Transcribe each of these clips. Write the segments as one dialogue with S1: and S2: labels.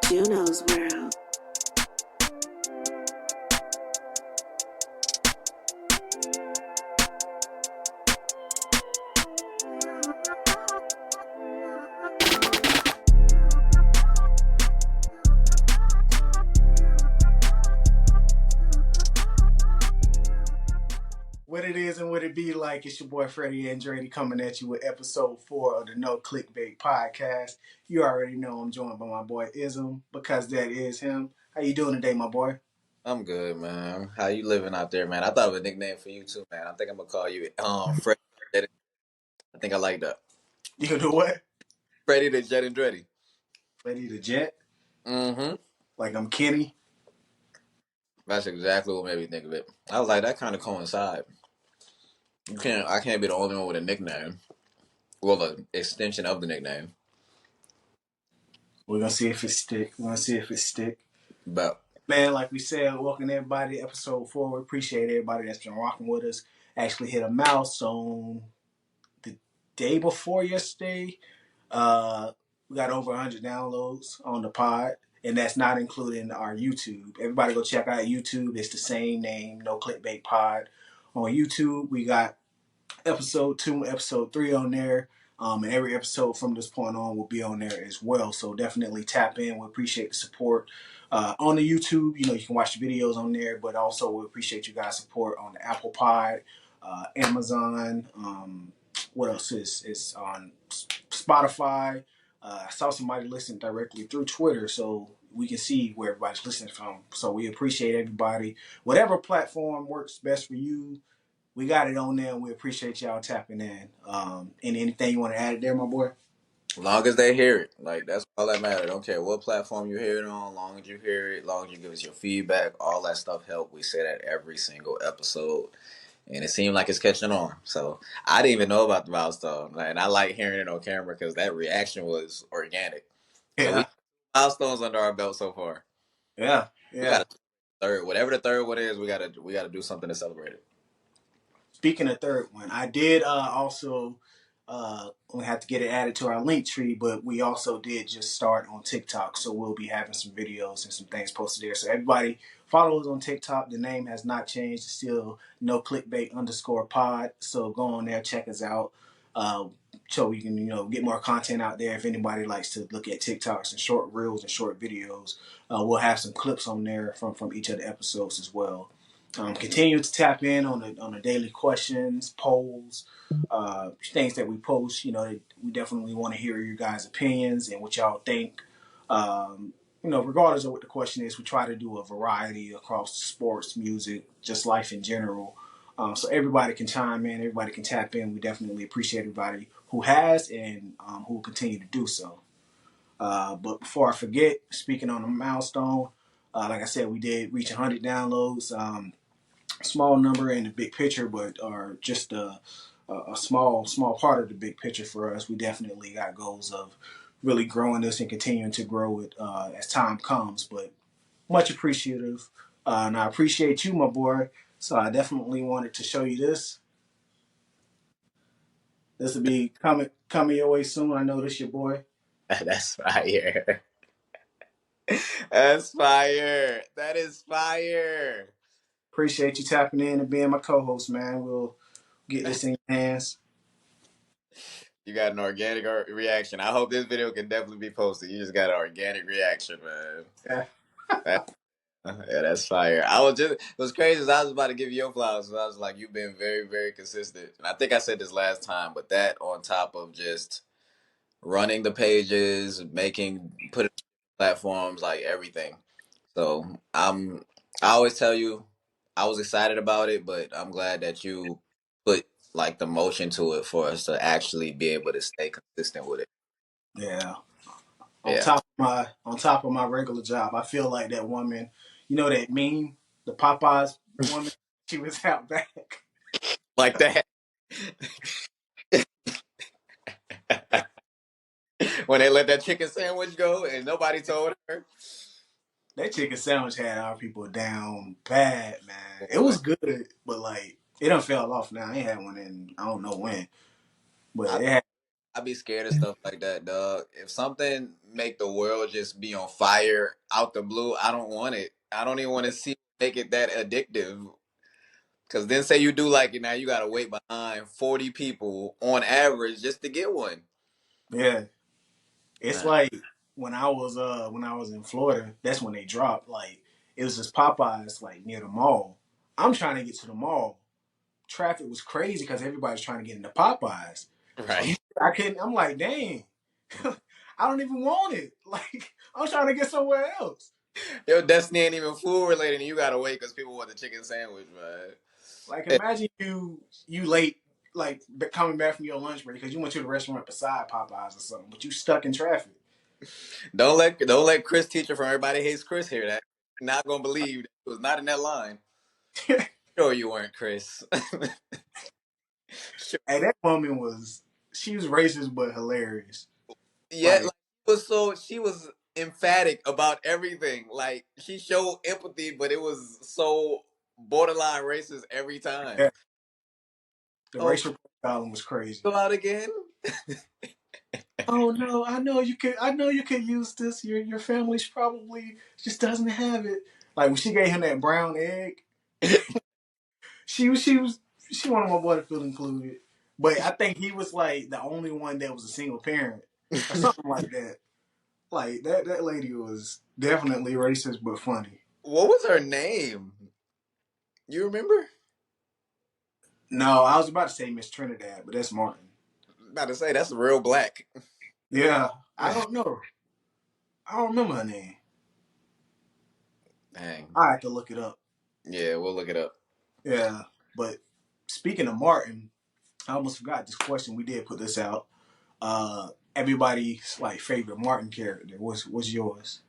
S1: Juno's World.
S2: What it is and what it be like, it's your boy Freddie Andrade coming at you with episode 4 of the No Clickbait podcast. You already know I'm joined by my boy Ism, because that is him. How you doing today, my boy?
S3: I'm good, man. How you living out there, man? I thought of a nickname for you too, man. I think I'm gonna call you Freddie. I think I like that.
S2: You gonna do what?
S3: Freddie the Jet and Dreddy.
S2: Ready to jet?
S3: Mm-hmm.
S2: Like I'm Kenny?
S3: That's exactly what made me think of it. I was like, that kind of coincide. I can't be the only one with a nickname. Well, an extension of the nickname.
S2: We're gonna see if it stick. We're gonna see if it stick.
S3: But
S2: Man, like we said, welcome everybody to episode 4. We appreciate everybody that's been rocking with us. Actually hit a milestone the day before yesterday. We got over 100 downloads on the pod, and that's not including our YouTube. Everybody go check out YouTube. It's the same name, No Clickbait Pod. On YouTube, we got episode 2 and episode 3 on there. And every episode from this point on will be on there as well. So definitely tap in. We appreciate the support. On the YouTube, you can watch the videos on there, but also we appreciate you guys' support on the Apple Pod, Amazon. What else is on Spotify? I saw somebody listen directly through Twitter, so we can see where everybody's listening from. So we appreciate everybody. Whatever platform works best for you, we got it on there, and we appreciate y'all tapping in. And anything you want to add there, my boy?
S3: long as they hear it, like that's all that matters. Don't care what platform you hear it on. Long as you hear it, long as you give us your feedback, all that stuff help. We say that every single episode. And it seemed like it's catching on. So I didn't even know about the milestone, and I like hearing it on camera because that reaction was organic. So we
S2: Yeah,
S3: have milestones under our belt so far.
S2: yeah,
S3: We got
S2: yeah.
S3: a third, whatever the third one is. We gotta do something to celebrate it.
S2: Speaking of third one, I did also we have to get it added to our link tree, but we also did just start on TikTok, so we'll be having some videos and some things posted there. So everybody follow us on TikTok. The name has not changed; it's still No Clickbait _pod. So go on there, check us out, uh, so we can get more content out there. If anybody likes to look at TikToks and short reels and short videos, we'll have some clips on there from each of the episodes as well. Continue to tap in on the daily questions, polls, things that we post. We definitely want to hear your guys' opinions and what y'all think. Regardless of what the question is, we try to do a variety across sports, music, just life in general. So everybody can chime in, everybody can tap in. We definitely appreciate everybody who has and who will continue to do so. But before I forget, speaking on a milestone, like I said, we did reach 100 downloads. Small number in the big picture, but are just a small part of the big picture for us. We definitely got goals of really growing this and continuing to grow it as time comes. But much appreciative, and I appreciate you, my boy. So I definitely wanted to show you this. This will be coming your way soon. I know this your boy.
S3: That's fire. That's fire. That is fire.
S2: Appreciate you tapping in and being my co-host, man. We'll get this in your hands.
S3: You got an organic reaction. I hope this video can definitely be posted. You just got an organic reaction, man.
S2: Yeah.
S3: That, yeah, that's fire. I was just, it was crazy as I was about to give you your flowers. So I was like, you've been very, very consistent. And I think I said this last time, but that on top of just running the pages, putting platforms, like everything. So I always tell you, I was excited about it, but I'm glad that you put like the motion to it for us to actually be able to stay consistent with it.
S2: Yeah. on
S3: Yeah.
S2: top of my on top of my regular job. I feel like that woman, that meme, the Popeyes woman, she was out back.
S3: Like that. When they let that chicken sandwich go and nobody told her.
S2: That chicken sandwich had our people down bad, man. It
S3: Boy,
S2: was good, but like it done fell off now. I ain't had one in I don't know when, but
S3: I,
S2: it had.
S3: I I be scared of stuff like that, dog. If something make the world just be on fire out the blue, I don't want it. I don't even want to see make it that addictive. Cause then say you do like it now, you gotta wait behind 40 people on average just to get one.
S2: Yeah, it's
S3: Man,
S2: like when I was in Florida, that's when they dropped. Like it was this Popeyes like near the mall. I'm trying to get to the mall. Traffic was crazy because everybody's trying to get into Popeyes. So
S3: right.
S2: I couldn't. I'm like, dang, I don't even want it. Like I'm trying to get somewhere else.
S3: Your destiny ain't even food related, and you gotta wait because people want the chicken sandwich, man.
S2: Like
S3: Eh,
S2: imagine you late, like coming back from your lunch break because you went to the restaurant beside Popeyes or something, but you stuck in traffic.
S3: don't let Chris teacher from Everybody Hates Chris hear that. Not gonna believe that it was not in that line. Sure you weren't, Chris. Sure.
S2: Hey, that woman was she was racist but hilarious.
S3: Yeah,
S2: Like
S3: like she was emphatic about everything. Like she showed empathy, but it was so borderline racist every time.
S2: yeah, the
S3: Oh,
S2: racial profiling was crazy.
S3: go out again.
S2: Oh no, I know you could. I know you could use this. Your family's probably just doesn't have it. Like when she gave him that brown egg, she was she wanted my boy to feel included. But I think he was like the only one that was a single parent or something like that. Like that lady was definitely racist but funny.
S3: What was her name? You remember?
S2: No, I was about to say Miss Trinidad, but that's Martin.
S3: About to say that's real black.
S2: Yeah, I don't know. I don't remember her name.
S3: Dang.
S2: I have to look it up.
S3: Yeah, we'll look it up.
S2: Yeah, but speaking of Martin, I almost forgot this question. We did put this out. Everybody's like favorite Martin character. What's yours?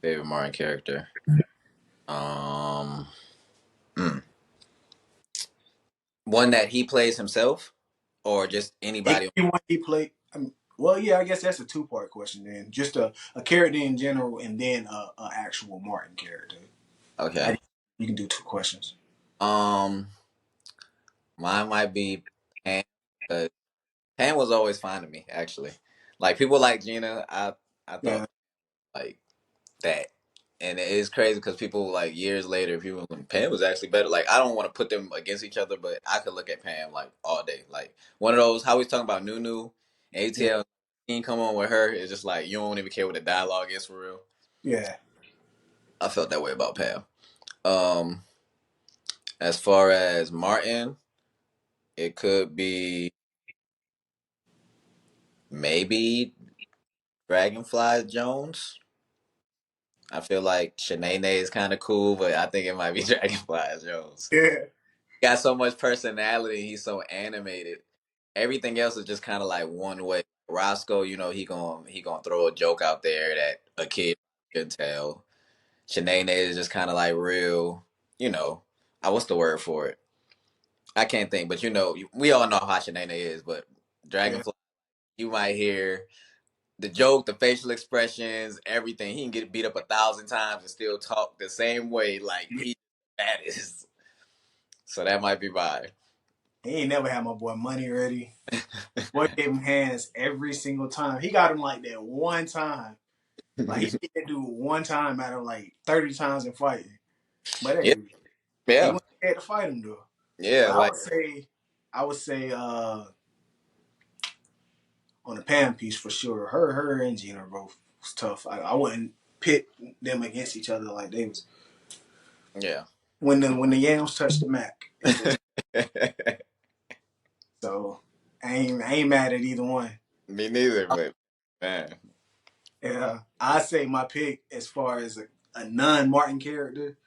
S3: David Martin character. Um, hmm. One that he plays himself, or just
S2: It
S3: anybody.
S2: could be one he played. Well, yeah, I guess that's a two-part question then. Just a character in general, and then a actual Martin character.
S3: Okay.
S2: You can do two questions.
S3: Um, Mine might be Pam. 'Cause Pam was always fine to me, actually. Like people like Gina, I
S2: Yeah,
S3: thought like that. And it is crazy because people like years later, people like, Pam was actually better. Like I don't want to put them against each other, but I could look at Pam like all day. Like one of those how we talking about Nunu,
S2: yeah,
S3: ATL, come on with her. It's just like you don't even care what the dialogue is for real.
S2: yeah.
S3: I felt that way about Pam. Um, as far as Martin, it could be maybe Dragonfly Jones. I feel like Shanae is kind of cool, but I think it might be Dragonfly Jones.
S2: Yeah.
S3: Got so much personality. He's so animated. Everything else is just kind of like one way. Roscoe, he gonna throw a joke out there that a kid can tell. Shanae is just kind of like real. You know, what's the word for it? I can't think, but we all know how Shanae is. But
S2: Yeah.
S3: Dragonfly, you might hear the joke, the facial expressions, everything. He can get beat up 1,000 times and still talk the same way like that is. So that might be mine.
S2: He ain't never had my boy money ready. Boy gave him hands every single time. He got him like that one time. Like he did that dude one time out of like 30 times in fighting. But
S3: Yeah,
S2: hey, he
S3: yeah,
S2: went scared to fight him though.
S3: yeah.
S2: But
S3: Like,
S2: I would say on the Pam piece for sure. Her and Gina both was tough. I wouldn't pit them against each other like they was
S3: yeah.
S2: when the yams touched the Mac. It just so I ain't mad at either one.
S3: Me neither, but man,
S2: Yeah, I say my pick as far as a non Martin character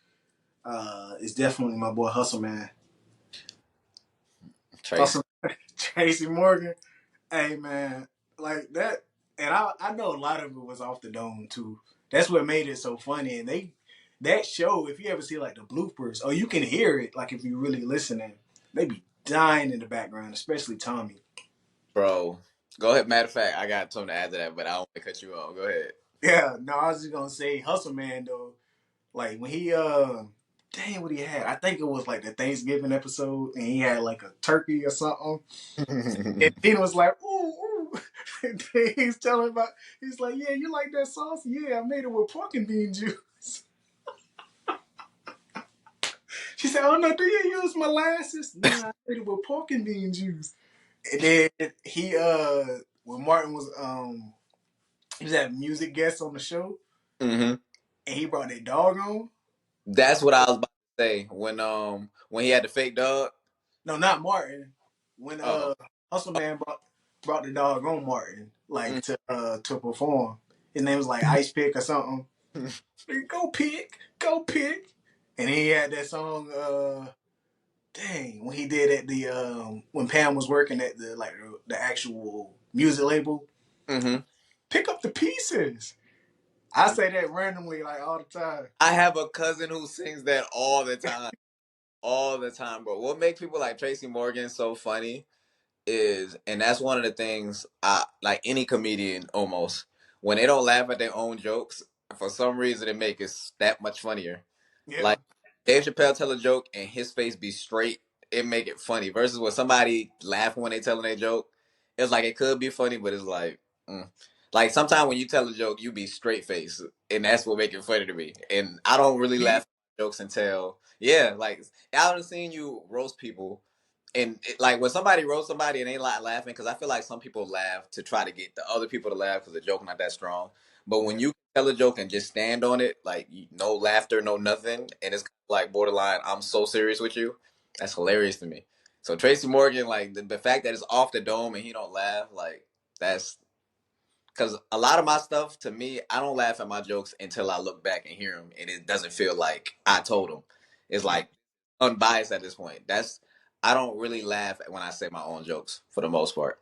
S2: is definitely my boy Hustle Man.
S3: Tracy,
S2: Hustle Tracy Morgan. Hey man, like that, and I know a lot of it was off the dome too. That's what made it so funny. And that show, if you ever see like the bloopers, or you can hear it, like if you really listening, they be dying in the background, especially Tommy.
S3: bro. Go ahead. Matter of fact, I got something to add to that, but I don't want to cut you off. Go ahead.
S2: Yeah, no, I was just gonna say Hustle Man though. Like when he dang what he had. I think it was like the Thanksgiving episode and he had like a turkey or something. And Tina was like, ooh, ooh. He's telling about. He's like, yeah, you like that sauce? Yeah, I made it with pork and bean juice. She said, oh no, do you use molasses? Nah, I made it with pork and bean juice. And then he when Martin was he was at music guest on the show
S3: Hmm.
S2: and he brought that dog on.
S3: That's what I was about to say when he had the fake dog.
S2: No, not Martin. When
S3: Oh.
S2: Hustle Man brought the dog on Martin,
S3: Mm.
S2: like to perform. His name was like Ice Pick or something. Go pick, go pick. And he had that song, dang, when he did at the when Pam was working at the actual music label.
S3: Hmm.
S2: Pick up the pieces. I say that randomly like all the time.
S3: I have a cousin who sings that all the time, bro. What makes people like Tracy Morgan so funny is, and that's one of the things I like any comedian almost when they don't laugh at their own jokes, for some reason it make it that much funnier.
S2: Yeah.
S3: Like Dave Chappelle tell a joke and his face be straight, it make it funny. Versus when somebody laughing when they telling a joke, it's like it could be funny, but it's like, mm. Like sometimes when you tell a joke, you be straight face, and that's what make it funny to me. And I don't really laugh at jokes until yeah, like I done seen you roast people, and like when somebody roasts somebody and they like laughing, because I feel like some people laugh to try to get the other people to laugh because the joke not that strong. But when
S2: Yeah.
S3: you tell a joke and just stand on it, like no laughter, no nothing, and it's like borderline, I'm so serious with you. That's hilarious to me. So Tracy Morgan, like the fact that it's off the dome and he don't laugh, like that's because a lot of my stuff to me, I don't laugh at my jokes until I look back and hear them, and it doesn't feel like I told them. It's
S2: Yeah.
S3: like unbiased at this point. That's I don't really laugh when I say my own jokes for the most part.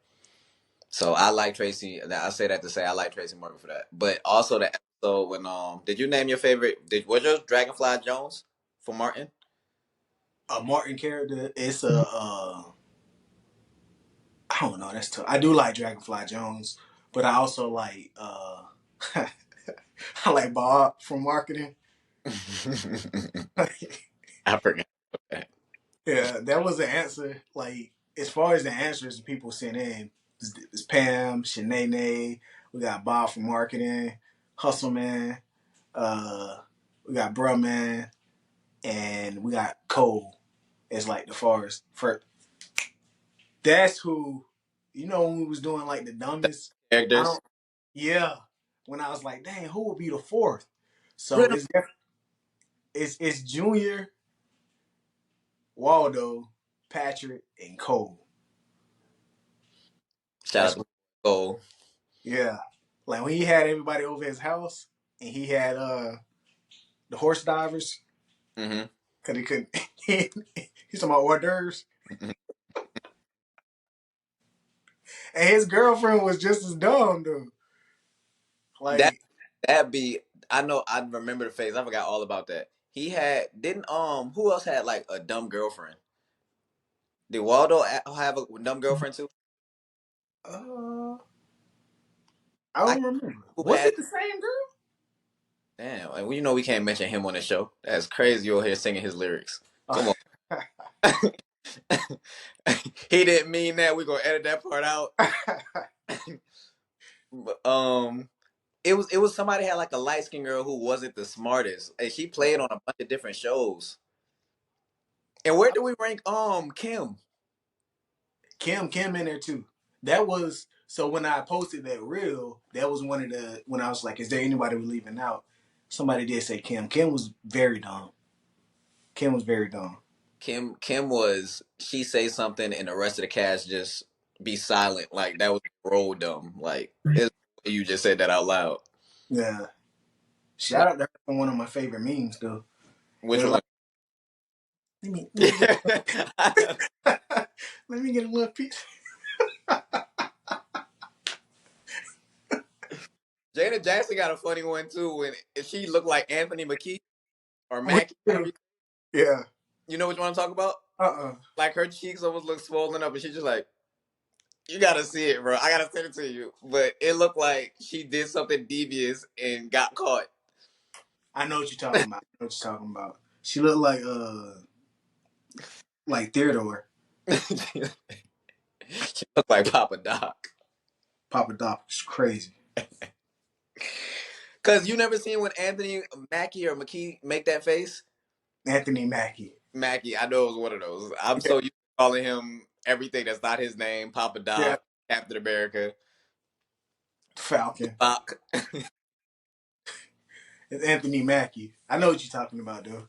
S3: So I like Tracy. I say that to say I like Tracy Morgan for that. But also the episode when did you name your favorite? Was yours Dragonfly Jones for Martin?
S2: A Martin character, it's a I don't know, that's tough. I do like Dragonfly Jones, but I also like I like Bob from marketing.
S3: I forgot that.
S2: Yeah, that was the answer. Like as far as the answers people sent in, it's Pam, Shanae, we got Bob from marketing, Hustle Man, uh, we got Bruh Man, and we got Cole as like the forest. For that's who, when we was doing like the dumbest. I
S3: Characters.
S2: don't. Yeah, when I was like, dang, who would be the fourth? So
S3: Rhythm.
S2: it's Junior, Waldo, Patrick, and Cole.
S3: Shout
S2: That's
S3: out to Cole.
S2: Yeah. Like when he had everybody over his house and he had the horse divers
S3: Hmm.
S2: because he couldn't. He's talking about hors d'oeuvres, and his girlfriend was just as dumb, dude.
S3: That
S2: Like,
S3: that be I know I remember the face. I forgot all about that. He had didn't who else had like a dumb girlfriend? Did Waldo have a dumb girlfriend too?
S2: uh, I
S3: I
S2: don't remember.
S3: who
S2: Was
S3: had
S2: it the same girl?
S3: damn. And we know we can't mention him on the show. That's crazy. You're here singing his lyrics. Come on. He didn't mean that. We're gonna edit that part out. But, it was somebody had like a light skinned girl who wasn't the smartest, and she played on a bunch of different shows. And where do we rank Kim?
S2: Kim in there too. That was so when I posted that reel. That was one of the when I was like, "Is there anybody we leaving out?" Somebody did say Kim. Kim was very dumb. Kim was very dumb.
S3: Kim was she say something and the rest of the cast just be silent. Like that was roll dumb. Like you just said that out loud.
S2: Yeah. Shout
S3: Like
S2: out to her for one of my favorite memes though. It
S3: which
S2: was
S3: one?
S2: like, let me get let me get a little piece.
S3: Jada Jackson got a funny one too. When she looked like Anthony McKee or
S2: What
S3: Mackie,
S2: you
S3: however
S2: do? Yeah.
S3: you know which one I'm talking about.
S2: Uh-uh.
S3: Like her cheeks almost look swollen up, and she's just like, "You gotta see it, bro. I gotta send it to you." But it looked like she did something devious and got caught.
S2: I know what you're talking about. I know what you're talking about. She looked like Theodore.
S3: She looked like Papa Doc.
S2: Papa Doc is crazy.
S3: Cause you never seen when Anthony Mackie or McKee make that face.
S2: Anthony Mackie.
S3: Mackie, I know it was one of those. I'm
S2: Yeah.
S3: so used to calling him everything that's not his name. Papa
S2: Yeah.
S3: Doc, Captain America,
S2: Falcon.
S3: Tupac.
S2: It's Anthony Mackie. I know what you're talking about though.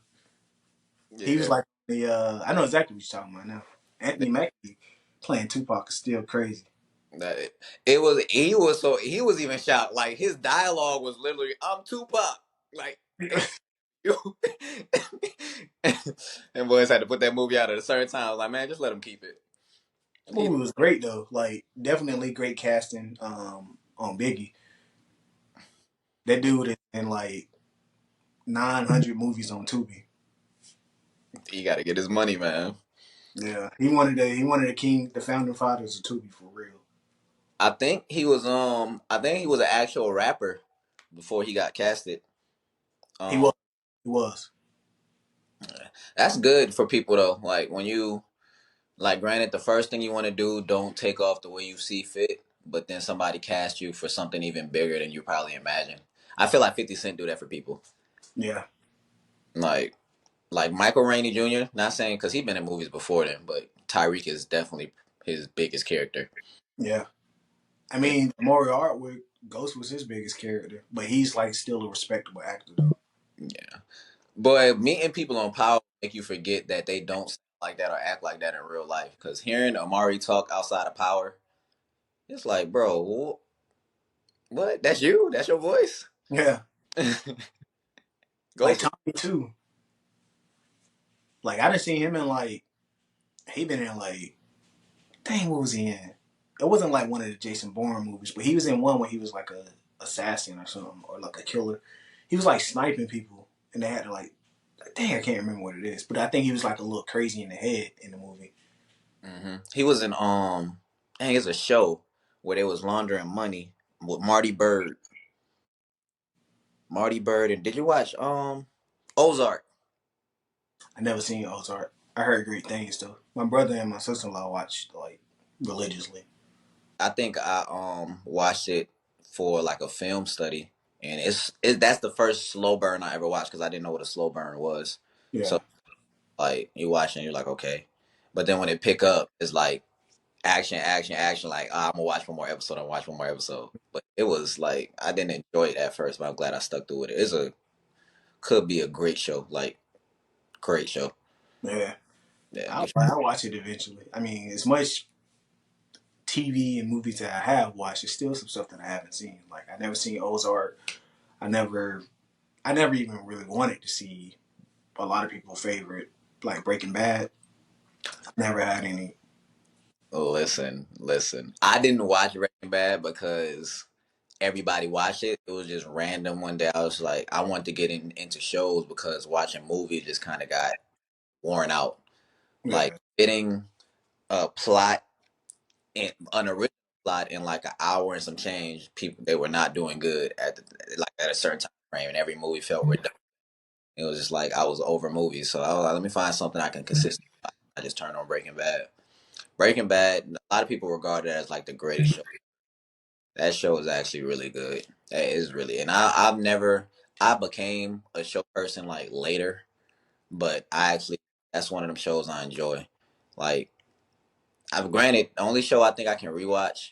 S2: He was
S3: Yeah,
S2: like the I know exactly what you're talking about now. Anthony Mackie playing Tupac is still crazy.
S3: that it was. He was even shocked. Like his dialogue was literally, "I'm Tupac." Like you, and boys had to put that movie out at a certain time. I was like, man, just let him keep it. He,
S2: Movie was great though. Like definitely great casting on Biggie. That dude is in like 900 movies on Tubi.
S3: he got to get his money, man.
S2: Yeah, he wanted the founding fathers of Tubi for real.
S3: I think he was an actual rapper before he got casted.
S2: He
S3: Um,
S2: was. He was.
S3: that's good for people though. Like when you like, granted, the first thing you want to do, don't take off the way you see fit. But then somebody cast you for something even bigger than you probably imagine. I feel like 50 Cent do that for people.
S2: Yeah.
S3: Like Michael Rainey Jr. Not saying because he's been in movies before then, but Tyreek is definitely his biggest character.
S2: Yeah. I
S3: Yeah.
S2: mean, Maury Artwood, Ghost was his biggest character, but he's like still a respectable actor though.
S3: Yeah. But meeting people on Power make you forget that they don't sound like that or act like that in real life. Because hearing Amari talk outside of Power, it's like, bro, what? That's you? That's your voice?
S2: Yeah. Like
S3: Ghost.
S2: Tommy too. Like I done seen him in like he been in like dang what was he in? It wasn't like one of the Jason Bourne movies, but he was in one where he was like a assassin or something or like a killer. He was like sniping people, and they had to like dang I can't remember what it is, but I think he was like a little crazy in the head in the movie.
S3: He was in dang, it's a show where they was laundering money with Marty Bird. Marty Bird, and did you watch Ozark?
S2: I never seen Ozark. I heard great things though. My brother and my sister in law watched like religiously.
S3: I think I watched it for like a film study, and that's the first slow burn I ever watched because I didn't know what a slow burn was.
S2: Yeah,
S3: So like you watch and you're like okay, but then when it pick up, it's like action, action, action. Like I'm gonna watch one more episode. I'm watch one more episode. But it was like I didn't enjoy it at first, but I'm glad I stuck through it. It's a could be a great show, like great show.
S2: yeah.
S3: Yeah,
S2: I'll watch it eventually. I mean, as much TV and movies that I have watched, there's still some stuff that I haven't seen. Like I never seen Ozark. I never, I never even really wanted to see a lot of people's favorite, like Breaking Bad. I've never had any.
S3: listen. I didn't watch Breaking Bad because everybody watched it. It was just random one day. I was like, I wanted to get into shows because watching movies just kind of got worn out. Like
S2: Yeah,
S3: getting a plot and an original plot in like an hour and some change. People they were not doing good like at a certain time frame, and every movie felt redundant. It was just like I was over movies, so I was like, let me find something I can consistently. I just turned on Breaking Bad. Breaking Bad, a lot of people regard it as like the greatest show. That show is actually really good. It is really, and I became a show person like later, but I actually, that's one of them shows I enjoy. Like, I've granted, the only show I think I can rewatch,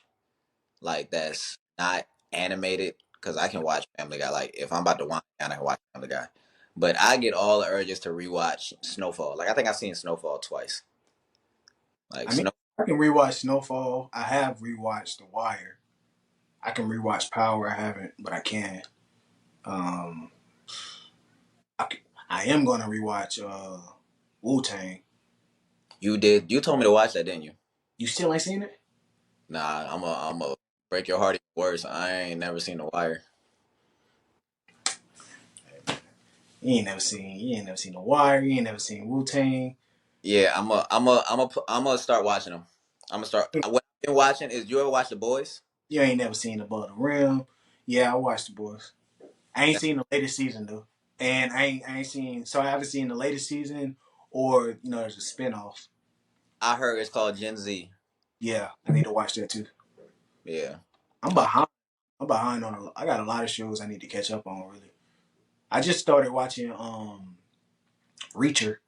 S3: like, that's not animated, because I can watch Family Guy. Like, if I'm about to wind down, I can watch Family Guy. But I get all the urges to rewatch Snowfall. Like, I think I've seen Snowfall twice. Like,
S2: I mean, I can rewatch Snowfall. I have rewatched The Wire. I can rewatch Power. I haven't, but I can. Um, I am gonna rewatch Wu Tang.
S3: you told me to watch that, didn't you?
S2: You still ain't seen it?
S3: Nah, I'm a break your heart even worse. I ain't never seen The Wire.
S2: You ain't never seen The Wire. You ain't never seen Wu Tang.
S3: Yeah, I'm gonna start watching them. I'm gonna start. What I've been watching is you ever watch The Boys?
S2: You ain't never seen Above the Rim. Yeah, I watched The Boys. I ain't seen the latest season though, and I ain't seen. So I haven't seen the latest season, or there's a spinoff.
S3: I heard it's called Gen Z.
S2: Yeah, I need to watch that too.
S3: Yeah,
S2: I'm
S3: Oh,
S2: behind. I'm behind on. I got a lot of shows I need to catch up on. Really, I just started watching Reacher.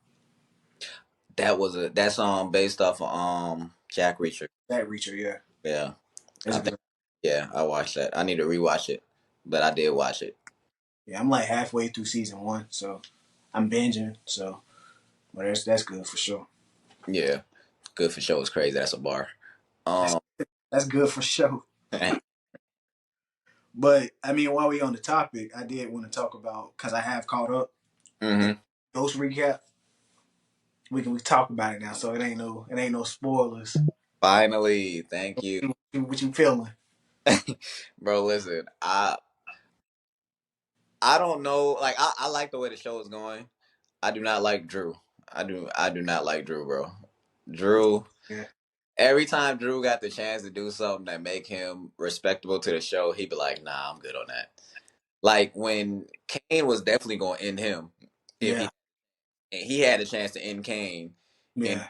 S3: that's based off of Jack Reacher.
S2: That Reacher, yeah,
S3: Yeah,
S2: it's
S3: I think
S2: good.
S3: yeah, I watched that. I need to rewatch it, but I did watch it.
S2: Yeah, I'm like halfway through season one, so I'm binging. So, but that's good for sure.
S3: Yeah, good for show is crazy. That's a bar.
S2: That's
S3: Um,
S2: that's good for sure. But I mean, while we on the topic, I did want to talk about because I have caught up the
S3: hmm
S2: Ghost recap. We talk about it now, so it ain't no spoilers.
S3: Finally, thank you,
S2: What you feeling?
S3: bro. Listen, I don't know. Like I like the way the show is going. I do not like Drew. I do not like Drew, bro. Drew.
S2: Yeah,
S3: Every time Drew got the chance to do something that make him respectable to the show, he'd be like, "Nah, I'm good on that." Like when Kane was definitely going to end him if
S2: yeah,
S3: he had a chance to end Kane in
S2: yeah,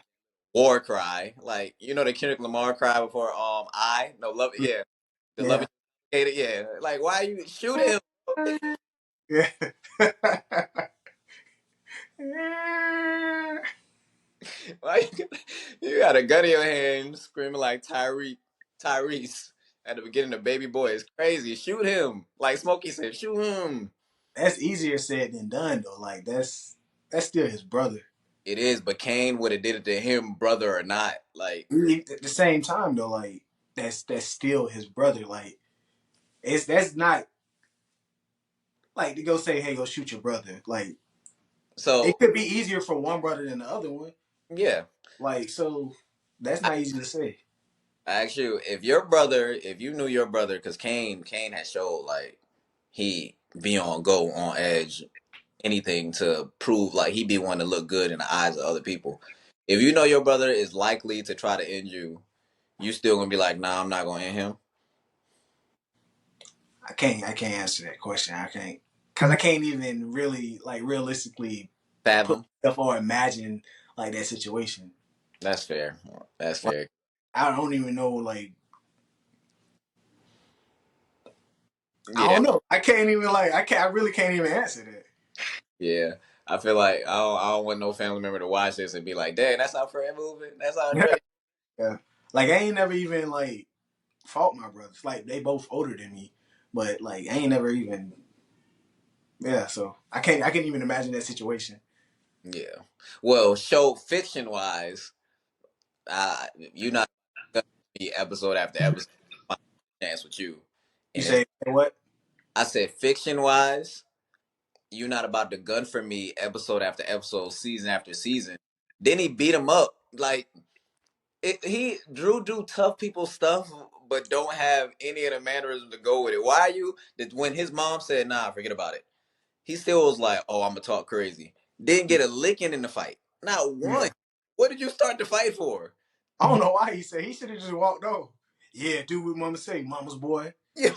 S3: War Cry, like you know the Kendrick Lamar cry before I no love it, yeah, the love
S2: yeah,
S3: it, hate it, yeah. Like why you shoot him?
S2: yeah.
S3: Why you got a gun in your hand screaming like Tyrese at the beginning of Baby Boy? It's crazy. Shoot him, like Smokey said. Shoot him.
S2: That's easier said than done, though. Like that's still his brother.
S3: It is, but Kane would have did it to him, brother or not. Like
S2: At the same time, though, like that's still his brother. Like that's not like to go say, "Hey, go shoot your brother." Like it
S3: so,
S2: could be easier for one brother than the other one.
S3: yeah.
S2: Like so, that's not easy to say.
S3: I ask you, if your brother, if you knew your brother, because Kane had showed like he be on go on edge, anything to prove like he be one to look good in the eyes of other people. If you know your brother is likely to try to end you, you still gonna be like, nah, I'm not gonna end him.
S2: I can't answer that question. I can't because I can't even really like realistically put
S3: Fathom.
S2: myself or imagine like that situation.
S3: That's fair. That's
S2: Like
S3: fair.
S2: I don't even know. Like I
S3: Yeah,
S2: don't know. I can't even like I can't. I really can't even answer that.
S3: yeah. I feel like I don't want no family member to watch this and be like, "Dang, that's how Fred moving. That's how Dre."
S2: Yeah. Like I ain't never even like fought my brothers. Like they both older than me, but like I ain't never even yeah. So I can't even imagine that situation.
S3: Yeah. Well, show fiction wise, you not gonna be episode after episode. My chance with you,
S2: You
S3: and it's
S2: say what?
S3: I said fiction wise, you not about to gun for me episode after episode, season after season. Then he beat him up like he Drew do tough people stuff, but don't have any of the mannerisms to go with it. Why are you that when his mom said nah, forget about it? He still was like, oh, I'm gonna talk crazy. Didn't get a licking in the fight, not one.
S2: Yeah.
S3: What did you start the fight for?
S2: I don't know why he said he should have just walked off. Yeah, do what mama say, mama's boy.
S3: Yeah,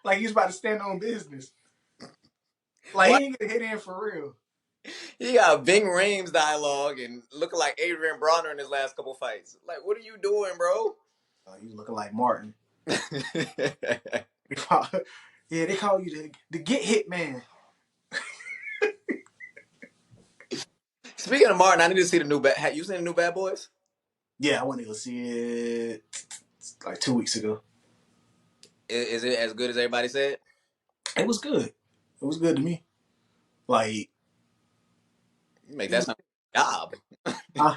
S2: Like he's about to stand on business. Like
S3: why
S2: he ain't gonna hit in for real.
S3: he got Ving Rhames dialogue and looking like Adrian Bronner in his last couple fights? Like, what are you doing, bro?
S2: He's looking like Martin. Yeah, they call you the get hit man.
S3: Speaking of Martin, I need to see the new bad. You seen the new Bad Boys?
S2: Yeah, I went to go see it like 2 weeks ago.
S3: Is it as good as everybody said?
S2: It was good. It was good to me. Like
S3: You make
S2: it
S3: that
S2: was
S3: sound like a job.
S2: uh,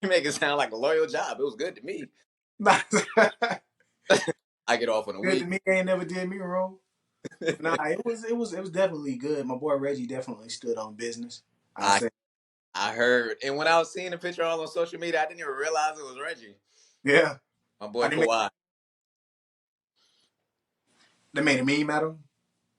S3: You make it sound like a loyal job. It was good to me.
S2: good
S3: I get off on a
S2: to
S3: week.
S2: me. Ain't never did me wrong. Nah, it was definitely good. My boy Reggie definitely stood on business. I
S3: I
S2: say,
S3: I heard, and when I was seeing the picture all on social media, I didn't even realize it was Reggie.
S2: yeah.
S3: My
S2: I
S3: boy
S2: didn't make
S3: Kawhi.
S2: they made a meme out of him.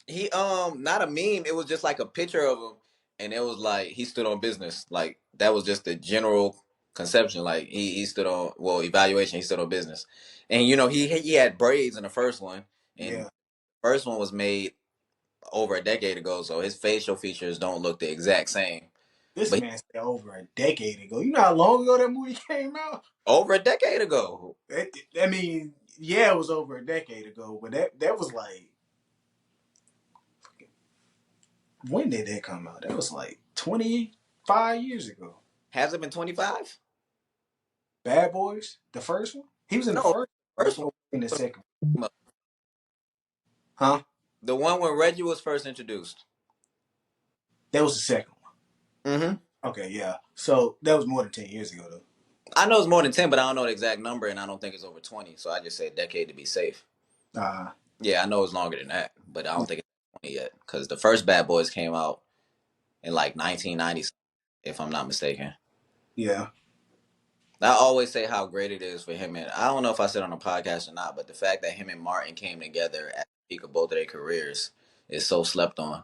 S3: He not a meme. It was just like a picture of him, and it was like he stood on business. Like that was just the general conception. Like he stood on evaluation. He stood on business, and you know he had braids in the first one, and
S2: Yeah.
S3: first one was made over a decade ago, so his facial features don't look the exact same.
S2: This
S3: But
S2: man said over a decade ago. You know how long ago that movie came out?
S3: over a decade ago,
S2: I mean, yeah, it was over a decade ago, but that was like, when did that come out? That was like 25 years ago.
S3: Has it been 25?
S2: Bad Boys, the first one. He was in the
S3: No,
S2: first one,
S3: first
S2: or in the
S3: one.
S2: second one. Huh?
S3: The one when Reggie was first introduced.
S2: That was the second
S3: Mm-hmm.
S2: one. Okay, yeah. So that was more than 10 years ago, though.
S3: I know it's more than 10, but I don't know the exact number, and I don't think it's over 20. So I just say a decade to be safe.
S2: Uh,
S3: Yeah, I know it's longer than that, but I don't think it's 20 yet because the first Bad Boys came out in like 1990, if I'm not mistaken.
S2: yeah,
S3: I always say how great it is for him, and I don't know if I said on a podcast or not, but the fact that him and Martin came together at the peak of both of their careers is so slept on.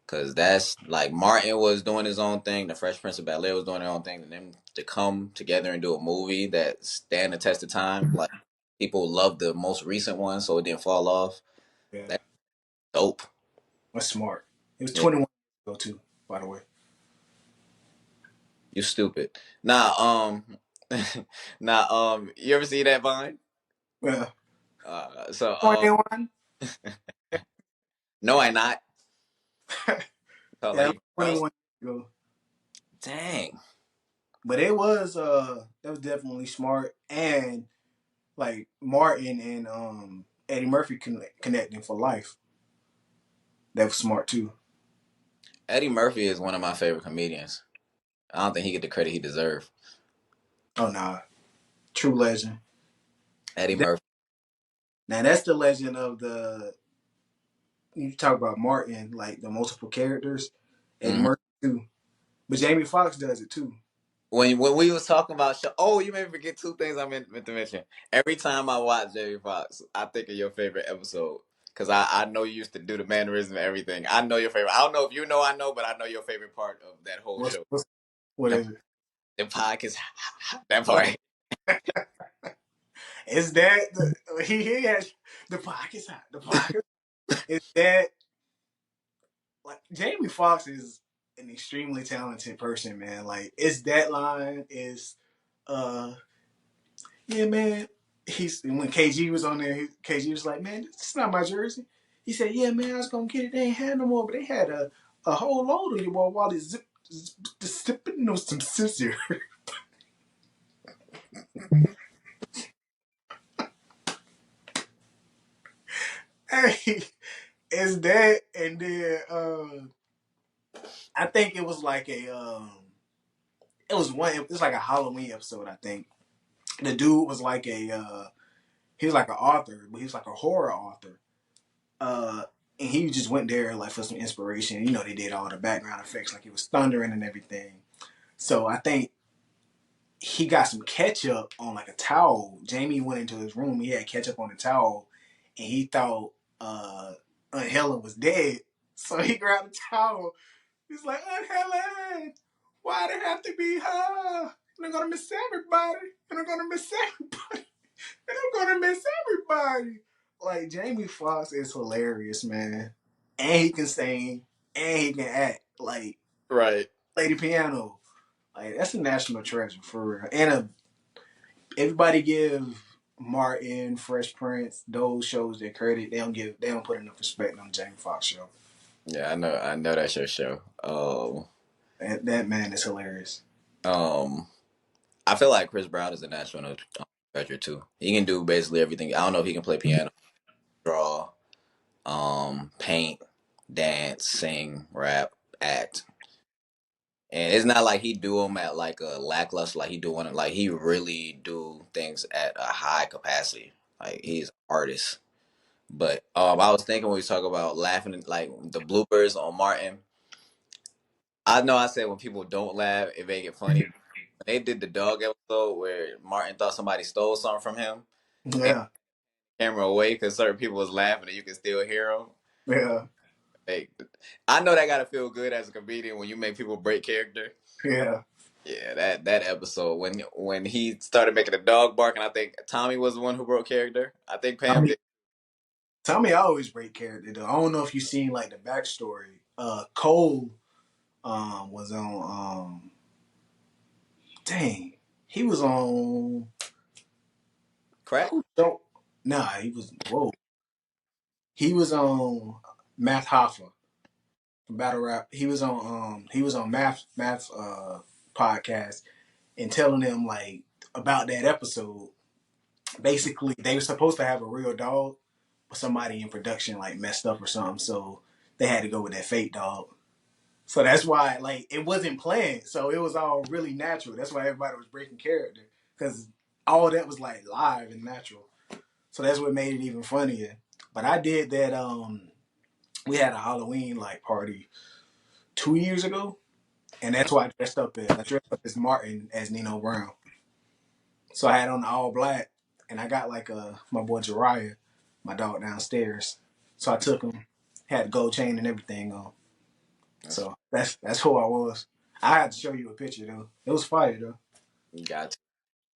S3: Cause that's like Martin was doing his own thing, the Fresh Prince of Bel Air was doing their own thing, and them to come together and do a movie that stand the test of time. Like people love the most recent one, so it didn't fall off.
S2: yeah.
S3: That's dope.
S2: That's smart. It was
S3: Yeah,
S2: 21 years ago, too, by the way.
S3: you stupid. Nah, you ever see that Vine?
S2: Yeah.
S3: Uh, so, uh,
S2: 21?
S3: no, I not. So
S2: Yeah,
S3: like
S2: that
S3: he
S2: was
S3: bro,
S2: 21 years ago.
S3: dang.
S2: But it was, that was definitely smart. And, like, Martin and Eddie Murphy connecting for life. That was smart, too.
S3: Eddie Murphy is one of my favorite comedians. I don't think he get the credit he deserves.
S2: Oh, nah. True legend.
S3: Eddie
S2: That,
S3: Murphy.
S2: now, that's the legend of you talk about Martin, like, the multiple characters. Eddie
S3: Mhm.
S2: Murphy, too. But Jamie Foxx does it, too.
S3: When we was talking about show, oh, you made me forget two things I meant to mention. Every time I watch Jamie Foxx, I think of your favorite episode because I know you used to do the mannerism and everything. I know your favorite. I don't know if you know, I know, but I know your favorite part of that whole
S2: What's,
S3: show.
S2: what's what
S3: The,
S2: is it?
S3: the podcast, that part.
S2: Is that he has the pockets hot? The pockets is that, like, Jamie Foxx is an extremely talented person, man. Like, is that line is uh yeah, man. He's when KG was on there. KG was like, man, this is not my jersey. He said, yeah, man, I was gonna get it. They ain't had no more, but they had a whole load of you, boy. While they sipping on some scissor. Hey, is that, and then I think it was like it was one. It was like a Halloween episode. I think the dude was like he was like an author, but he was like a horror author. Uh, and he just went there like for some inspiration. You know, they did all the background effects, like it was thundering and everything. So I think he got some ketchup on like a towel. Jamie went into his room. He had ketchup on the towel, and he thought Aunt Helen was dead. So he grabbed the towel. He's like, Aunt Helen, why did it have to be her? And I'm gonna miss everybody. And I'm gonna miss everybody. And I'm gonna miss everybody. Like, Jamie Foxx is hilarious, man. And he can sing and he can act. Like,
S3: Right.
S2: play the piano. Like, that's a national treasure for real. And everybody give Martin, Fresh Prince, those shows their credit. They don't put enough respect on the Jamie Foxx show.
S3: Yeah, I know that's your show.
S2: That man is hilarious.
S3: Um, I feel like Chris Brown is a national treasure too. He can do basically everything. I don't know if he can play piano, draw, paint, dance, sing, rap, act. And it's not like he do them at like a lackluster, like he doing it. Like he really do things at a high capacity. Like he's an artist. But I was thinking when we talk about laughing, like the bloopers on Martin. I know I said when people don't laugh, it make it funny. When they did the dog episode where Martin thought somebody stole something from him, and
S2: Yeah,
S3: camera away because certain people was laughing and you can still hear them.
S2: yeah,
S3: Like, I know that gotta feel good as a comedian when you make people break character.
S2: yeah.
S3: Yeah, that episode when he started making a dog bark, and I think Tommy was the one who broke character. I think Pam
S2: Tommy,
S3: did.
S2: Tommy always break character though. I don't know if you seen like the backstory. Cole was on dang, he was on
S3: Crack.
S2: who show? Nah, he was whoa. He was on Math Hoffa from Battle Rap. He was on Math podcast and telling them like about that episode. Basically, they were supposed to have a real dog, but somebody in production like messed up or something, so they had to go with that fake dog. So that's why like it wasn't planned. So it was all really natural. That's why everybody was breaking character because all that was like live and natural. So that's what made it even funnier. But I did that. We had a Halloween like party 2 years ago, and that's why I dressed up as Martin as Nino Brown. So I had on the all black, and I got like my boy Jariah, my dog downstairs. So I took him, had the gold chain and everything on.
S3: That's
S2: So that's who I was. I had to show you a picture though. It was fire though.
S3: got.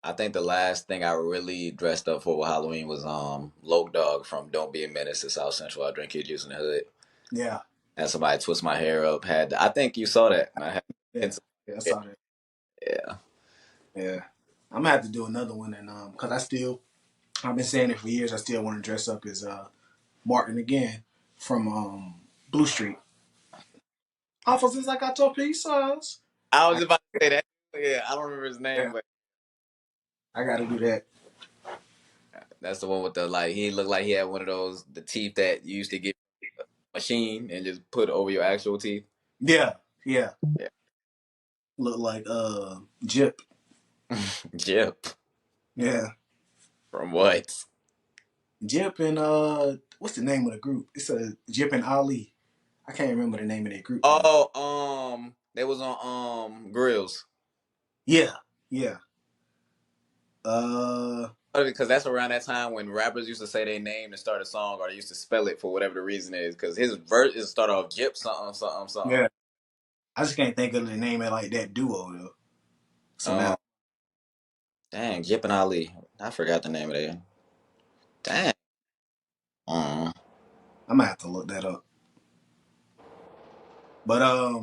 S3: I think the last thing I really dressed up for Halloween was Loke Dog from Don't Be a Menace to South Central. I drink your juice in the hood.
S2: Yeah,
S3: Had somebody twist my hair up. I think you saw that. And I
S2: yeah,
S3: had
S2: yeah. I saw that.
S3: yeah.
S2: Yeah, I'm gonna have to do another one, and cause I've been saying it for years. I still want to dress up as Martin again from Blue Street. Officers like I told pizzas.
S3: I was
S2: I,
S3: about to say that. Yeah, I don't remember his name,
S2: yeah,
S3: but
S2: I got to do that.
S3: that's the one with the like. He looked like he had one of those the teeth that you used to get a machine and just put over your actual teeth.
S2: Yeah, yeah.
S3: Yeah,
S2: Look like Jip.
S3: Jip
S2: Yeah,
S3: from what?
S2: Jip and what's the name of the group? It's a Jip and Ali. I can't remember the name of their group though.
S3: Oh, they was on Grills.
S2: Yeah, yeah. Uh,
S3: Because that's around that time when rappers used to say their name to start a song, or they used to spell it for whatever the reason is. Because his verse is start off Jip something something something.
S2: yeah. I just can't think of the name of like that duo though. So
S3: Um,
S2: now
S3: dang, Jip and Ali. I forgot the name of that. Dang. Um,
S2: I'm gonna have to look that up. But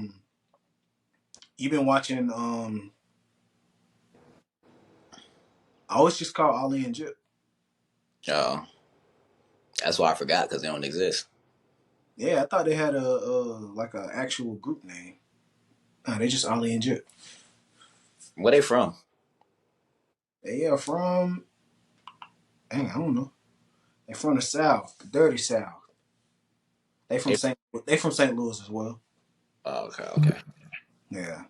S2: you been watching oh, it's just called Ali and Jip.
S3: oh, that's why I forgot because they don't exist.
S2: Yeah, I thought they had a like a actual group name. Nah, they just Ali and Jip.
S3: Where they from?
S2: They are from dang, I don't know. They from the South, the dirty South. They from
S3: They,
S2: St. Louis as well.
S3: oh, okay, okay.
S2: Yeah.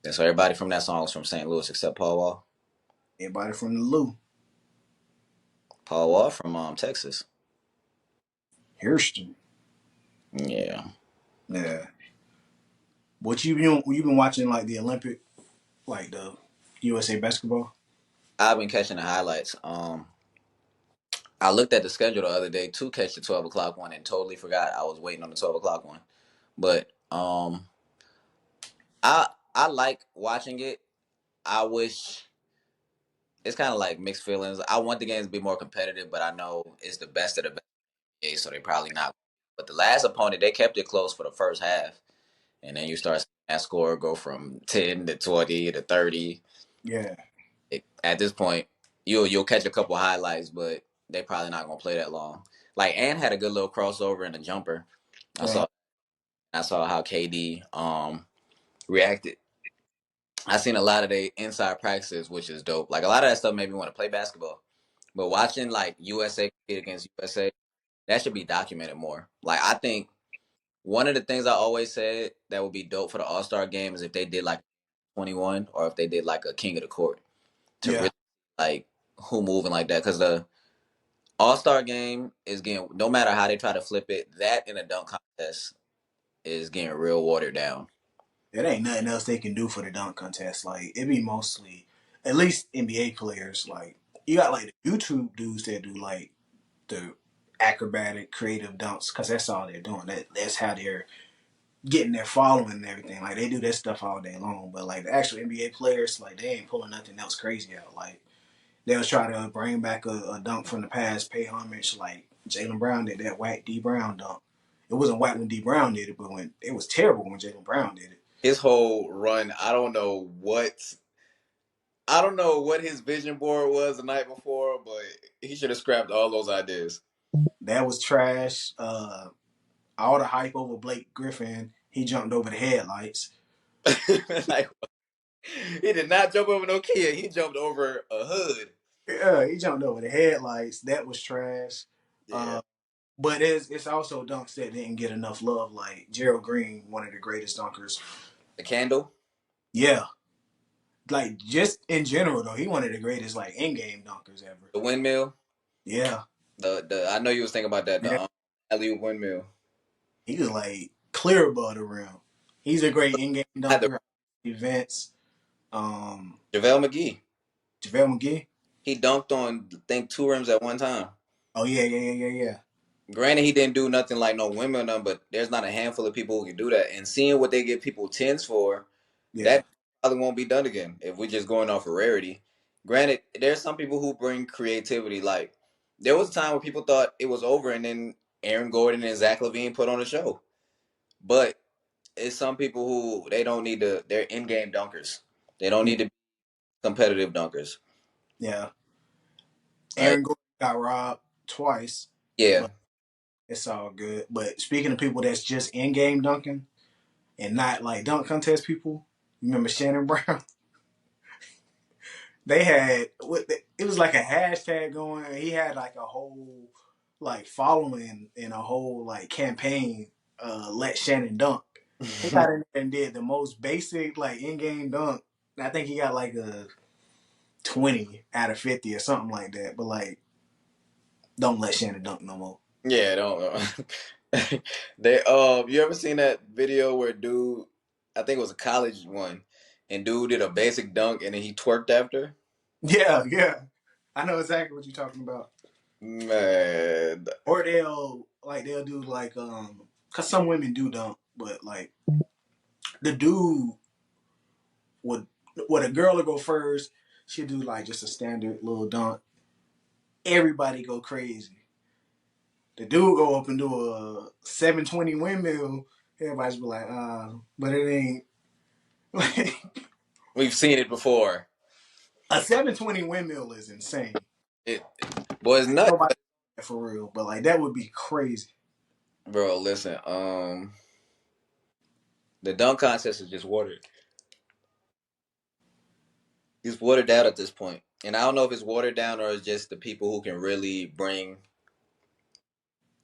S3: And so everybody from that song is from St. Louis except Paul Wall.
S2: Everybody from the Lou.
S3: Paul Wall from Texas.
S2: Houston.
S3: Yeah,
S2: Yeah. What you been watching like the Olympic, like the USA basketball?
S3: I've been catching the highlights. I looked at the schedule the other day to catch the 12 o'clock one and totally forgot I was waiting on the 12 o'clock one. But I like watching it. I wish it's kind of like mixed feelings. I want the games to be more competitive, but I know it's the best of the best, so they probably not. But the last opponent, they kept it close for the first half, and then you start seeing that score go from 10 to 20 to 30.
S2: Yeah.
S3: At this point, you'll catch a couple highlights, but they probably not gonna play that long. Like Ann had a good little crossover in the jumper. I
S2: Uh,
S3: saw I saw how KD reacted. I seen a lot of the inside practices, which is dope. Like a lot of that stuff made me want to play basketball. But watching like USA compete against USA, that should be documented more. Like I think one of the things I always said that would be dope for the All Star game is if they did like 21 or if they did like a King of the Court to
S2: yeah.
S3: really like who moving like that because the All Star game is getting no matter how they try to flip it, that in a dunk contest is getting real watered down.
S2: It ain't nothing else they can do for the dunk contest. Like it be mostly, at least NBA players. Like you got like the YouTube dudes that do like the acrobatic, creative dunks because that's all they're doing. That's how they're getting their following and everything. Like they do that stuff all day long. But like the actual NBA players, like they ain't pulling nothing else crazy out. Like they'll try to bring back a dunk from the past, pay homage like Jaylen Brown did that whack D Brown dunk. It wasn't whack when D Brown did it, but when it was terrible when Jaylen Brown did it.
S3: His whole run, I don't know what I don't know what his vision board was the night before, but he should have scrapped all those ideas.
S2: That was trash. All the hype over Blake Griffin, he jumped over the headlights.
S3: Like he did not jump over no kid. He jumped over a hood.
S2: Yeah, he jumped over the headlights. That was trash.
S3: Yeah,
S2: Uh, but it's also dunks that didn't get enough love. Like Gerald Green, one of the greatest dunkers.
S3: the candle,
S2: Yeah, like just in general though, he one of the greatest like in game dunkers ever.
S3: the windmill.
S2: Yeah,
S3: The I know you was thinking about that.
S2: yeah,
S3: The alley windmill.
S2: he was like clear above the rim. He's a great in game
S3: I had the
S2: dunker. Events. Um,
S3: JaVale McGee.
S2: JaVale McGee.
S3: He dunked on I think two rims at one time.
S2: Oh yeah, yeah, yeah, yeah, yeah.
S3: Granted, he didn't do nothing like no windmill, or nothing, but there's not a handful of people who can do that. And seeing what they give people tens for,
S2: Yeah,
S3: that probably won't be done again if we're just going off of rarity. Granted, there's some people who bring creativity. Like there was a time where people thought it was over, and then Aaron Gordon and Zach LaVine put on a show. But it's some people who they don't need to. They're in-game dunkers. They don't
S2: yeah,
S3: need to be competitive dunkers.
S2: yeah.
S3: Like
S2: Aaron Gordon got robbed twice,
S3: yeah,
S2: but it's all good. But speaking of people that's just in game dunking and not like dunk contest people, remember Shannon Brown? They had it was like a hashtag going. He had like a whole like following and a whole like campaign. Let Shannon dunk. He got in there and did the most basic like in game dunk. I think he got like a 20 out of 50 or something like that. But like, don't let Shannon dunk no more.
S3: yeah. Don't. They you ever seen that video where dude, I think it was a college one, and dude did a basic dunk and then he twerked after.
S2: Yeah, yeah. I know exactly what you're talking about.
S3: Man,
S2: Or they'll do like cause some women do dunk, but like the dude would a girl will go first, she'll do like just a standard little dunk. Everybody go crazy. The dude go up and do a 720 windmill. Everybody's be like, but it ain't like
S3: we've seen it before.
S2: a 720 windmill is insane.
S3: It, boy, it's nuts.
S2: Nobody for real, but like that would be crazy.
S3: Bro, listen. The dunk contest is just watered. It's watered down at this point, and I don't know if it's watered down or it's just the people who can really bring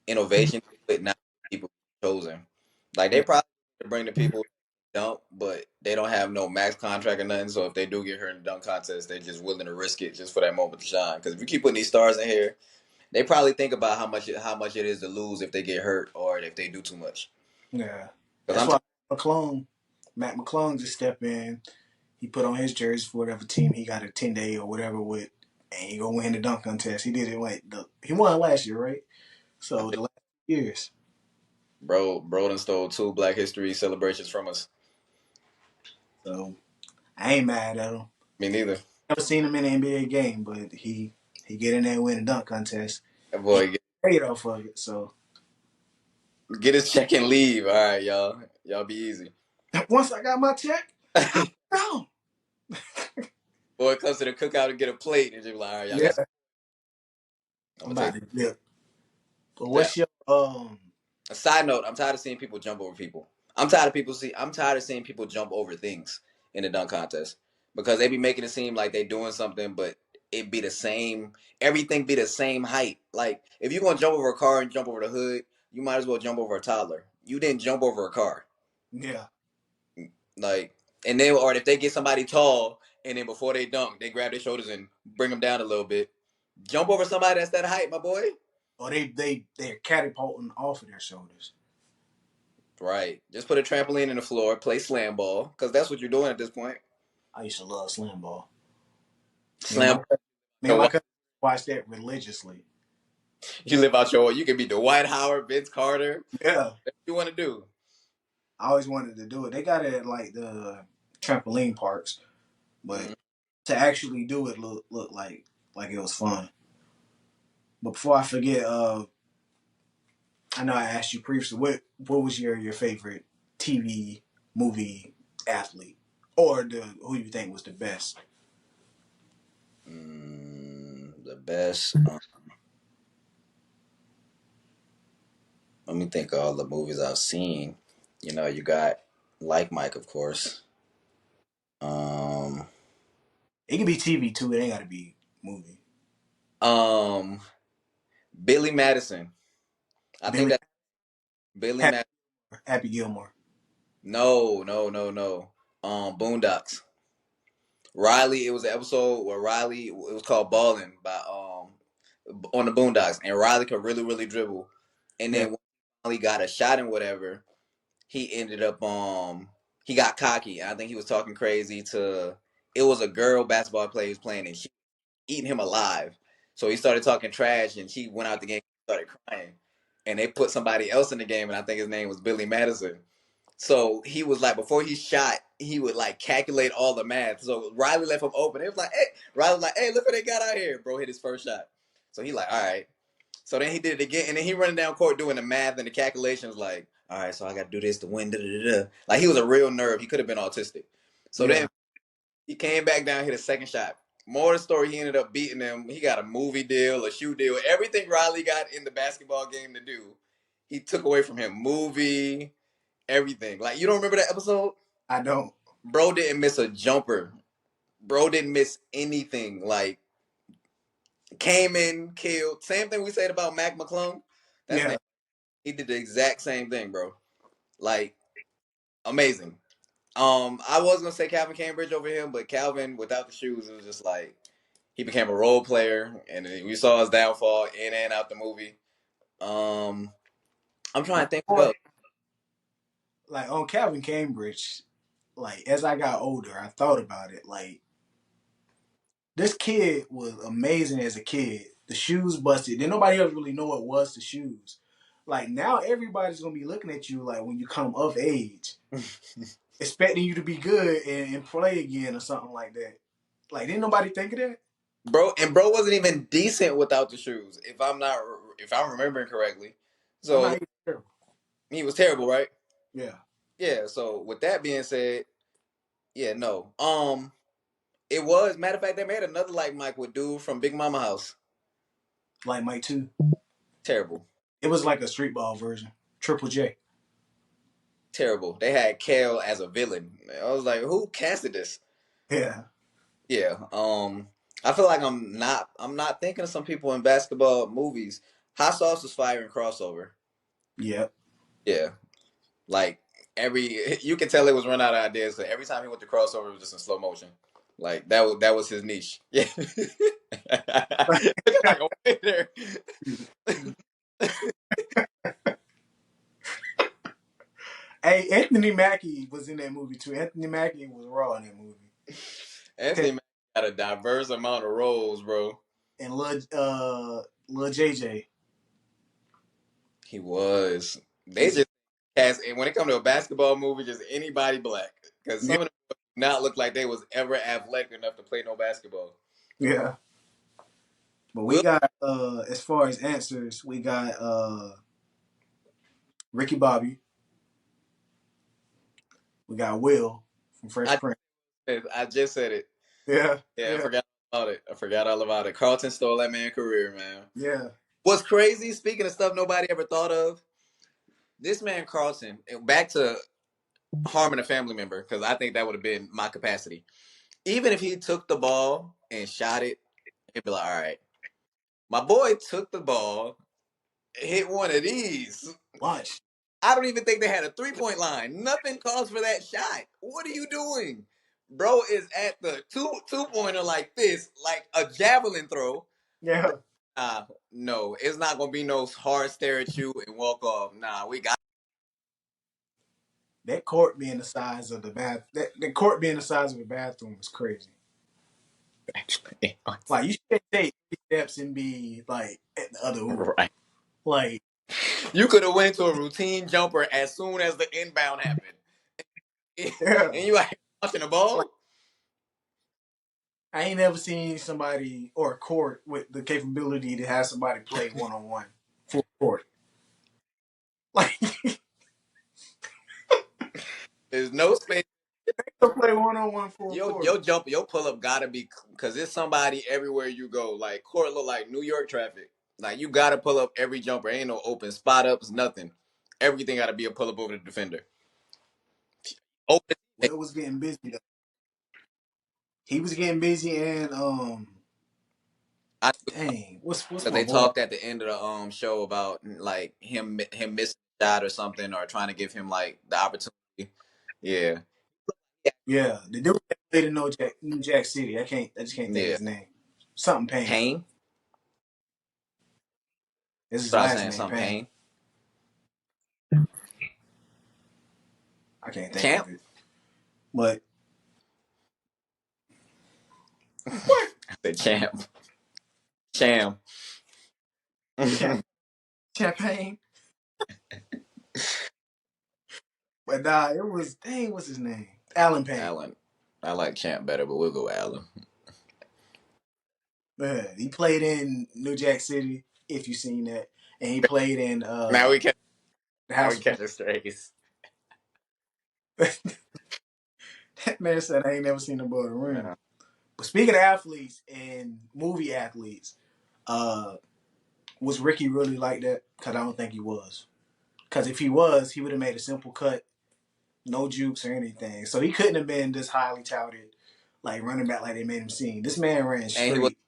S3: innovation, but not people chosen. Like they
S2: Yeah,
S3: probably bring the people who dunk, but they don't have no max contract or nothing. So if they do get hurt in the dunk contest, they're just willing to risk it just for that moment to shine. Because if you keep putting these stars in here, they probably think about how much it is to lose if they get hurt or if they do too much.
S2: yeah.
S3: Because
S2: That's
S3: I'm
S2: why Matt McClung just stepped in. He put on his jersey for whatever team he got a 10-day or whatever with, and he gonna win the dunk contest. He did it like he won last year, right?
S3: I
S2: So
S3: think
S2: the last years.
S3: bro done stole two Black History celebrations from us.
S2: So I ain't mad at him.
S3: Me neither.
S2: Never seen him in an NBA game, but he get in there and win a dunk contest.
S3: That
S2: And
S3: boy,
S2: he paid off of it. So
S3: get his check and leave. All right, y'all. Y'all be easy.
S2: once I got my check, I'm gone.
S3: Boy comes to the cookout to get a plate and just be like, all right, y'all
S2: Yeah,
S3: got some. I'm
S2: I'm
S3: gonna take
S2: about to dip. But
S3: that.
S2: what's your
S3: A side note, I'm tired of seeing people jump over people. I'm tired of seeing people jump over things in the dunk contest. Because they be making it seem like they doing something, but it be the same everything be the same height. Like if you're gonna jump over a car and jump over the hood, you might as well jump over a toddler. You didn't jump over a car.
S2: yeah?
S3: Like and then or if they get somebody tall and then before they dunk, they grab their shoulders and bring them down a little bit. Jump over somebody that's that height, my boy.
S2: Or they're catapulting off of their shoulders.
S3: Right. Just put a trampoline in the floor, play slam ball, because that's what you're doing at this point.
S2: I used to love slam ball. Me and
S3: Slam.
S2: my me and my cousin watched that religiously.
S3: You live out your. You can be Dwight Howard, Vince Carter.
S2: Yeah,
S3: What you want to do?
S2: I always wanted to do it. They got it at like the trampoline parks, but
S3: Mm.
S2: to actually do it look like it was fun. But before I forget, I know I asked you previously, what was your favorite TV movie athlete, or the who you think was the best?
S3: The best. Let me think of all the movies I've seen. You know, you got Like Mike, of course. Um,
S2: It can be TV too. It ain't got to be movie.
S3: um, Billy Madison. I think
S2: Billy
S3: that's Billy
S2: Happy,
S3: Madison.
S2: Happy Gilmore.
S3: No, no, no, no. Boondocks. Riley. It was an episode where Riley. It was called Ballin' by on the Boondocks, and Riley could really, really dribble. And
S2: Yeah,
S3: then when he got a shot and whatever, he ended up he got cocky. I think he was talking crazy to. It was a girl basketball player he was playing, and she eating him alive. So he started talking trash, and she went out the game and started crying. And they put somebody else in the game, and I think his name was Billy Madison. So he was like, before he shot, he would like calculate all the math. So Riley left him open. It was like, hey, Riley was like, hey, look what they got out here. Bro hit his first shot. So he like, all right. So then he did it again, and then he running down court doing the math and the calculations. Like, all right, so I got to do this to win. Da, da, da. Like he was a real nerd. He could have been autistic. So
S2: yeah.
S3: then he came back down, hit a second shot. More of the story, he ended up beating them. He got a movie deal, a shoe deal, everything Riley got in the basketball game to do. He took away from him. Movie, everything. Like you don't remember that episode?
S2: I don't.
S3: Bro didn't miss a jumper. Bro didn't miss anything. Like came in, killed. Same thing we said about Mac McClung. That's
S2: Yeah,
S3: name. He did the exact same thing, bro. Like amazing. I was gonna say Calvin Cambridge over him, but Calvin without the shoes, it was just like he became a role player, and we saw his downfall in and out the movie. Um, I'm trying
S2: my
S3: to think what
S2: boy,
S3: else.
S2: like on Calvin Cambridge. Like as I got older, I thought about it. Like this kid was amazing as a kid. The shoes busted. Then nobody else really know what was the shoes. Like now, everybody's gonna be looking at you like when you come of age, expecting you to be good and play again or something like that. Like didn't nobody think of that?
S3: Bro wasn't even decent without the shoes. If I'm remembering correctly.
S2: Oh no,
S3: So
S2: he was terrible.
S3: he was terrible, right?
S2: Yeah,
S3: Yeah. So with that being said, yeah, no. It was matter of fact they made another like Mike with dude from Big Mama House.
S2: like Mike too.
S3: Terrible,
S2: It was like a street ball version. Triple J.
S3: terrible. They had Kale as a villain. I was like, who casted this?
S2: Yeah,
S3: Yeah. I feel like I'm not thinking of some people in basketball movies. Hot Sauce was fire in crossover.
S2: yeah.
S3: Yeah. Like every you can tell it was run out of ideas. So every time he went to crossover, it was just in slow motion. Like that was his niche. Yeah. Looking like a waiter.
S2: Hey, Anthony Mackie was in that movie too. Anthony Mackie was raw in that movie.
S3: Anthony Mackie got a diverse amount of roles, bro.
S2: And Lil JJ.
S3: He was. They
S2: He's
S3: just cast, and when it comes to a basketball movie, just anybody black, because
S2: yeah,
S3: some of them do not look like they was ever athletic enough to play no basketball.
S2: yeah. But we
S3: Will
S2: got as far as answers, we got Ricky Bobby. We got Will from Fresh
S3: I
S2: Prince.
S3: I just said it.
S2: Yeah,
S3: Yeah, I
S2: yeah,
S3: forgot about it. I forgot all about it. Carlton stole that man's career, man.
S2: yeah.
S3: What's crazy? Speaking of stuff nobody ever thought of, this man Carlton. Back to harming a family member, because I think that would have been my capacity. Even if he took the ball and shot it, it'd be like, all right, my boy took the ball, hit one of these.
S2: Watch.
S3: I don't even think they had a 3-point line. Nothing calls for that shot. What are you doing? Bro is at the two pointer like this, like a javelin throw.
S2: Yeah.
S3: No, it's not gonna be no hard stare at you and walk off. Nah, we got
S2: That court being the size of the bath that court being the size of the bathroom is crazy. Like you should take 3 steps and be like at the other hoop.
S3: right.
S2: Like,
S3: You could have went to a routine jumper as soon as the inbound happened,
S2: yeah.
S3: and you like watching the
S2: Like
S3: ball.
S2: I ain't never seen somebody or a court with the capability to have somebody play 1-on-1 full court. Like
S3: There's no space.
S2: He'll play 1-on-1 full court.
S3: Your pull up gotta be because there's somebody everywhere you go. Like court look like New York traffic. Like you gotta pull up every jumper. Ain't no open spot ups, nothing. Everything gotta be a pull up over the defender. Open.
S2: Well, it was getting busy though. He was getting busy and
S3: I
S2: dang, what's
S3: because
S2: my
S3: they
S2: boy?
S3: talked at the end of the show about like him missing a shot or something or trying to give him like the opportunity. Yeah,
S2: Yeah, the dude that played in New Jack City. I just can't think of
S3: yeah.
S2: his name. Something Payne.
S3: Pain.
S2: This is his
S3: So I was
S2: last
S3: saying
S2: name,
S3: some
S2: Payne.
S3: pain.
S2: I can't think
S3: Champ.
S2: of it. But what?
S3: I said champ. Champ.
S2: Champ Champagne? But nah, it was dang, what's his name? Alan Payne.
S3: Allen. I like champ better, but we'll go Allen.
S2: Yeah, he played in New Jack City, if you seen that. And he played in
S3: Now we can
S2: the
S3: now we
S2: House of
S3: catch the strays.
S2: Flames. That man said I ain't never seen him above the rim.
S3: Uh,
S2: But speaking of athletes and movie athletes, uh, was Ricky really like that? Because I don't think he was. Because if he was, he would have made a simple cut, no jukes or anything. So he couldn't have been this highly touted, like running back like they made him seem. This man ran
S3: and
S2: straight,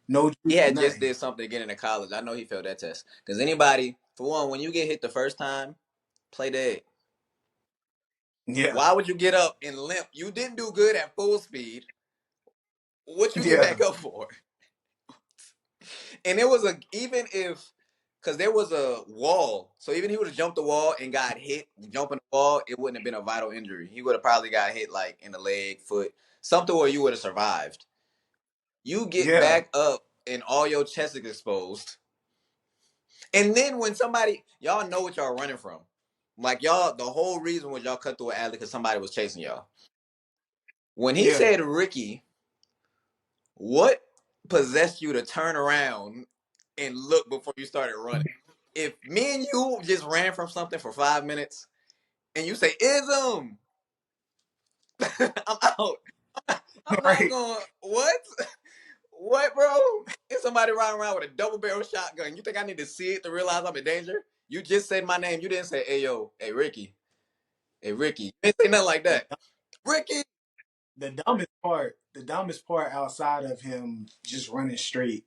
S2: no
S3: he
S2: jukes,
S3: had just
S2: nothing.
S3: did something to get into college. I know he failed that test. Because anybody, for one, when you get hit the first time, play dead.
S2: Yeah,
S3: Why would you get up and limp? You didn't do good at full speed. What you get
S2: yeah,
S3: back up for? And it was a even if because there was a wall, so even if he would have jumped the wall and got hit jumping the wall, it wouldn't have been a vital injury. He would have probably got hit like in the leg, foot, something where you would have survived. You get
S2: yeah.
S3: back up and all your chest is exposed. And then when somebody, y'all know what y'all running from. Like y'all, the whole reason was y'all cut through an alley because somebody was chasing y'all. When he
S2: Yeah.
S3: said Ricky, what possessed you to turn around and look before you started running? If me and you just ran from something for 5 minutes and you say ism, I'm out. I'm not
S2: Right.
S3: going. What? What, bro? Is somebody riding around with a double barrel shotgun? You think I need to see it to realize I'm in danger? You just said my name. You didn't say, "Hey yo, hey Ricky, hey Ricky." You didn't say nothing like
S2: The,
S3: that. Ricky.
S2: the dumbest part outside of him just running straight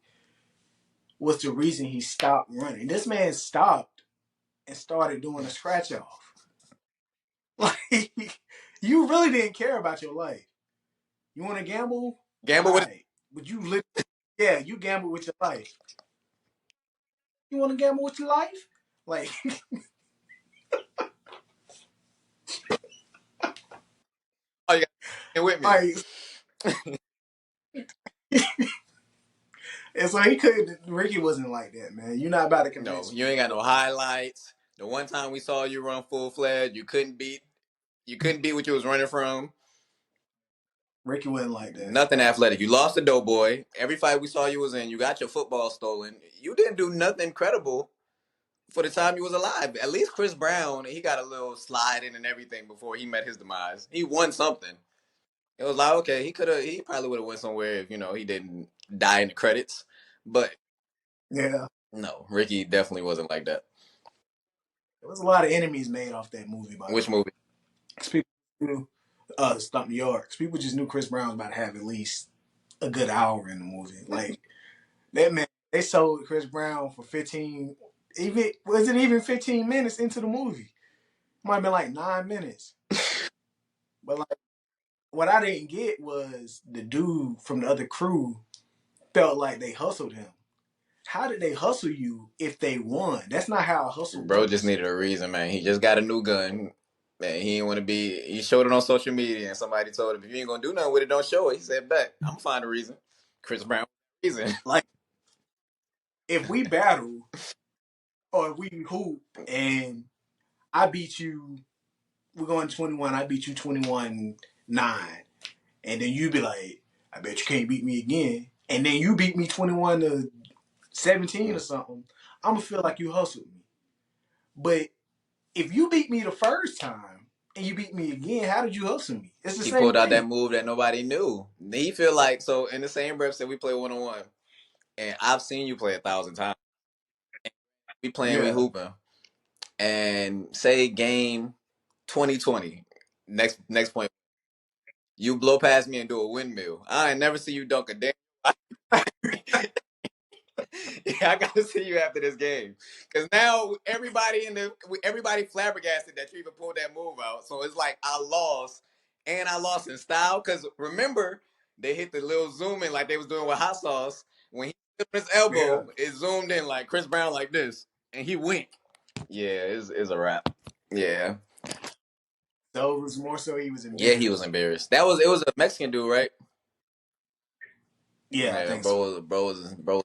S2: was the reason he stopped running. This man stopped and started doing a scratch off. Like you really didn't care about your life. You want to gamble? All
S3: Gamble with.
S2: right, but yeah, you gamble with your life. You want to gamble with your life? Like,
S3: Oh, you got with me.
S2: like, and so he couldn't. Ricky wasn't like that, man. You're not about to
S3: No,
S2: convince
S3: you
S2: me.
S3: ain't got no highlights. The one time we saw you run full fledged, you couldn't beat. You couldn't beat what you was running from.
S2: Ricky wasn't like that.
S3: Nothing athletic. You lost the Doughboy. Every fight we saw you was in, you got your football stolen. You didn't do nothing credible for the time you was alive. At least Chris Brown, he got a little slide in and everything before he met his demise. He won something. It was like, okay, he probably would have went somewhere if, he didn't die in the credits. But
S2: Yeah,
S3: no, Ricky definitely wasn't like that.
S2: there was a lot of enemies made off that movie, by the
S3: Which
S2: way.
S3: movie?
S2: 'Cause people knew, Stump New York. 'Cause people just knew Chris Brown was about to have at least a good hour in the movie. Like that man, they sold Chris Brown for 15. Even was it even 15 minutes into the movie? Might have been like 9 minutes. But like, what I didn't get was the dude from the other crew felt like they hustled him. How did they hustle you if they won? That's not how a hustle
S3: Bro just
S2: works.
S3: needed a reason, man. He just got a new gun. Man, he didn't want to be. He showed it on social media, and somebody told him, "If you ain't gonna do nothing with it, don't show it." He said, "Bet I'm gonna find a reason." Chris Brown reason.
S2: Like if we battle or if we hoop and I beat you, we're going 21. I beat you 21-9, and then you be like, I bet you can't beat me again. And then you beat me 21-17 or something. I'm gonna feel like you hustled me. But if you beat me the first time and you beat me again. How did you hustle me? It's the
S3: He
S2: same
S3: pulled out that
S2: thing.
S3: move that nobody knew. He feel like so in the same breath that we play 1-on-1, and I've seen you play 1,000 times. We playing, we
S2: Yeah.
S3: hooping, and say game 2020. Next point, you blow past me and do a windmill. I ain't never see you dunk a damn. Yeah, I gotta see you after this game because now everybody flabbergasted that you even pulled that move out. So it's like I lost, and I lost in style. Because remember, they hit the little zoom in like they was doing with hot sauce. When he hit his
S2: Yeah.
S3: elbow, it zoomed in like Chris Brown like this, and he winked. Yeah, it's a wrap. Yeah,
S2: So it was more so he was
S3: yeah, he was
S2: embarrassed.
S3: embarrassed. It was a Mexican dude, right?
S2: Yeah, I
S3: Yeah,
S2: think so.
S3: bro,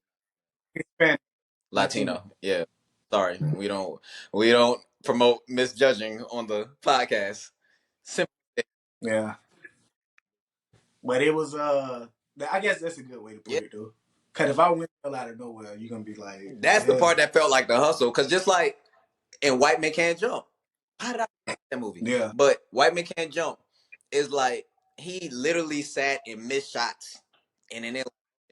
S2: Hispanic, Latino.
S3: Latino. Yeah. Sorry, we don't promote misjudging on the podcast. Simple.
S2: Yeah. But it was I guess that's a good way to
S3: Yeah.
S2: put it though. Cause if I went out of nowhere, you're gonna be like, what the
S3: That's the part
S2: hell?
S3: that felt like the hustle. Cause just like in White Man Can't Jump, how did I like that movie?
S2: Yeah.
S3: But White Man Can't Jump is like he literally sat and missed shots, and then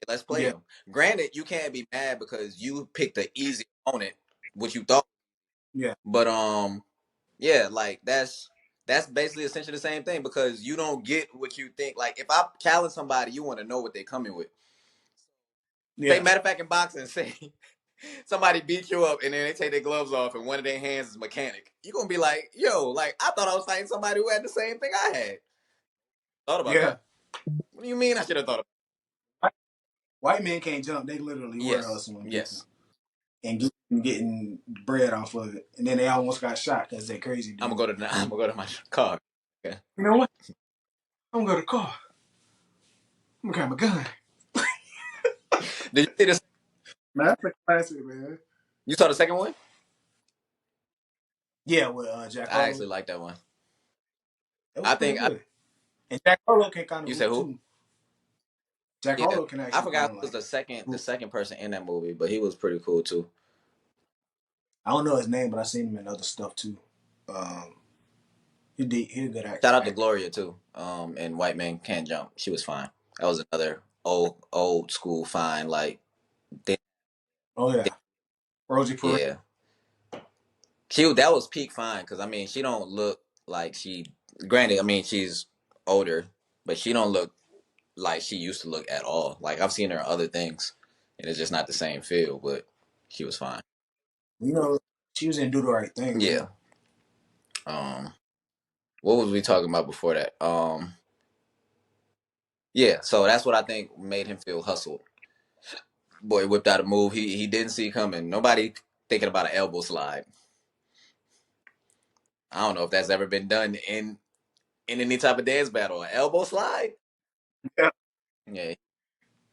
S3: let's play
S2: Yeah.
S3: him. Granted, you can't be mad because you picked the easy opponent, which you thought.
S2: Yeah.
S3: But yeah, like that's basically essentially the same thing because you don't get what you think. Like if I challenge somebody, you want to know what they're coming with. Say
S2: Yeah.
S3: matter of fact in boxing, say somebody beat you up and then they take their gloves off and one of their hands is mechanic. You're gonna be like, yo, like I thought I was fighting somebody who had the same thing I had. Thought about
S2: Yeah.
S3: that. What do you mean I should have thought about
S2: White men can't jump. They literally
S3: it?
S2: were
S3: Yes.
S2: hustling people
S3: Yes.
S2: and getting bread off of it. And then they almost got shot because that crazy
S3: I'm
S2: dude.
S3: gonna go to I'm gonna go to my car. Okay.
S2: You know what? I'm gonna go to the car. I'm gonna grab my gun.
S3: Did you see this?
S2: Man, that's a classic, man.
S3: You saw the second one?
S2: Yeah, with Jack
S3: I actually
S2: Harlow.
S3: like that one.
S2: It was
S3: I
S2: pretty
S3: think
S2: good. And Jack Harlow can kind of
S3: you said
S2: hoop
S3: who?
S2: too. Jack
S3: Yeah,
S2: Harlow can
S3: I
S2: actually
S3: forgot
S2: kind
S3: who
S2: of
S3: was
S2: like
S3: the
S2: hoop.
S3: second person in that movie, but he was pretty cool too.
S2: I don't know his name, but I seen him in other stuff too. Um, he a good
S3: Shout out to
S2: actor.
S3: Gloria too. And White Man Can't Jump. She was fine. That was another old school fine. Like, they,
S2: Oh yeah, Rosie Perez.
S3: yeah, she that was peak fine because I mean she don't look like she. Granted, I mean she's older, but she don't look like she used to look at all. Like I've seen her in other things, and it's just not the same feel. But she was fine.
S2: You know, she was in Do the Right Thing too.
S3: Yeah. Um, what was we talking about before that? Yeah, so that's what I think made him feel hustled. Boy whipped out a move he didn't see coming. Nobody thinking about an elbow slide. I don't know if that's ever been done in any type of dance battle. An elbow slide?
S2: Yeah.
S3: Yeah,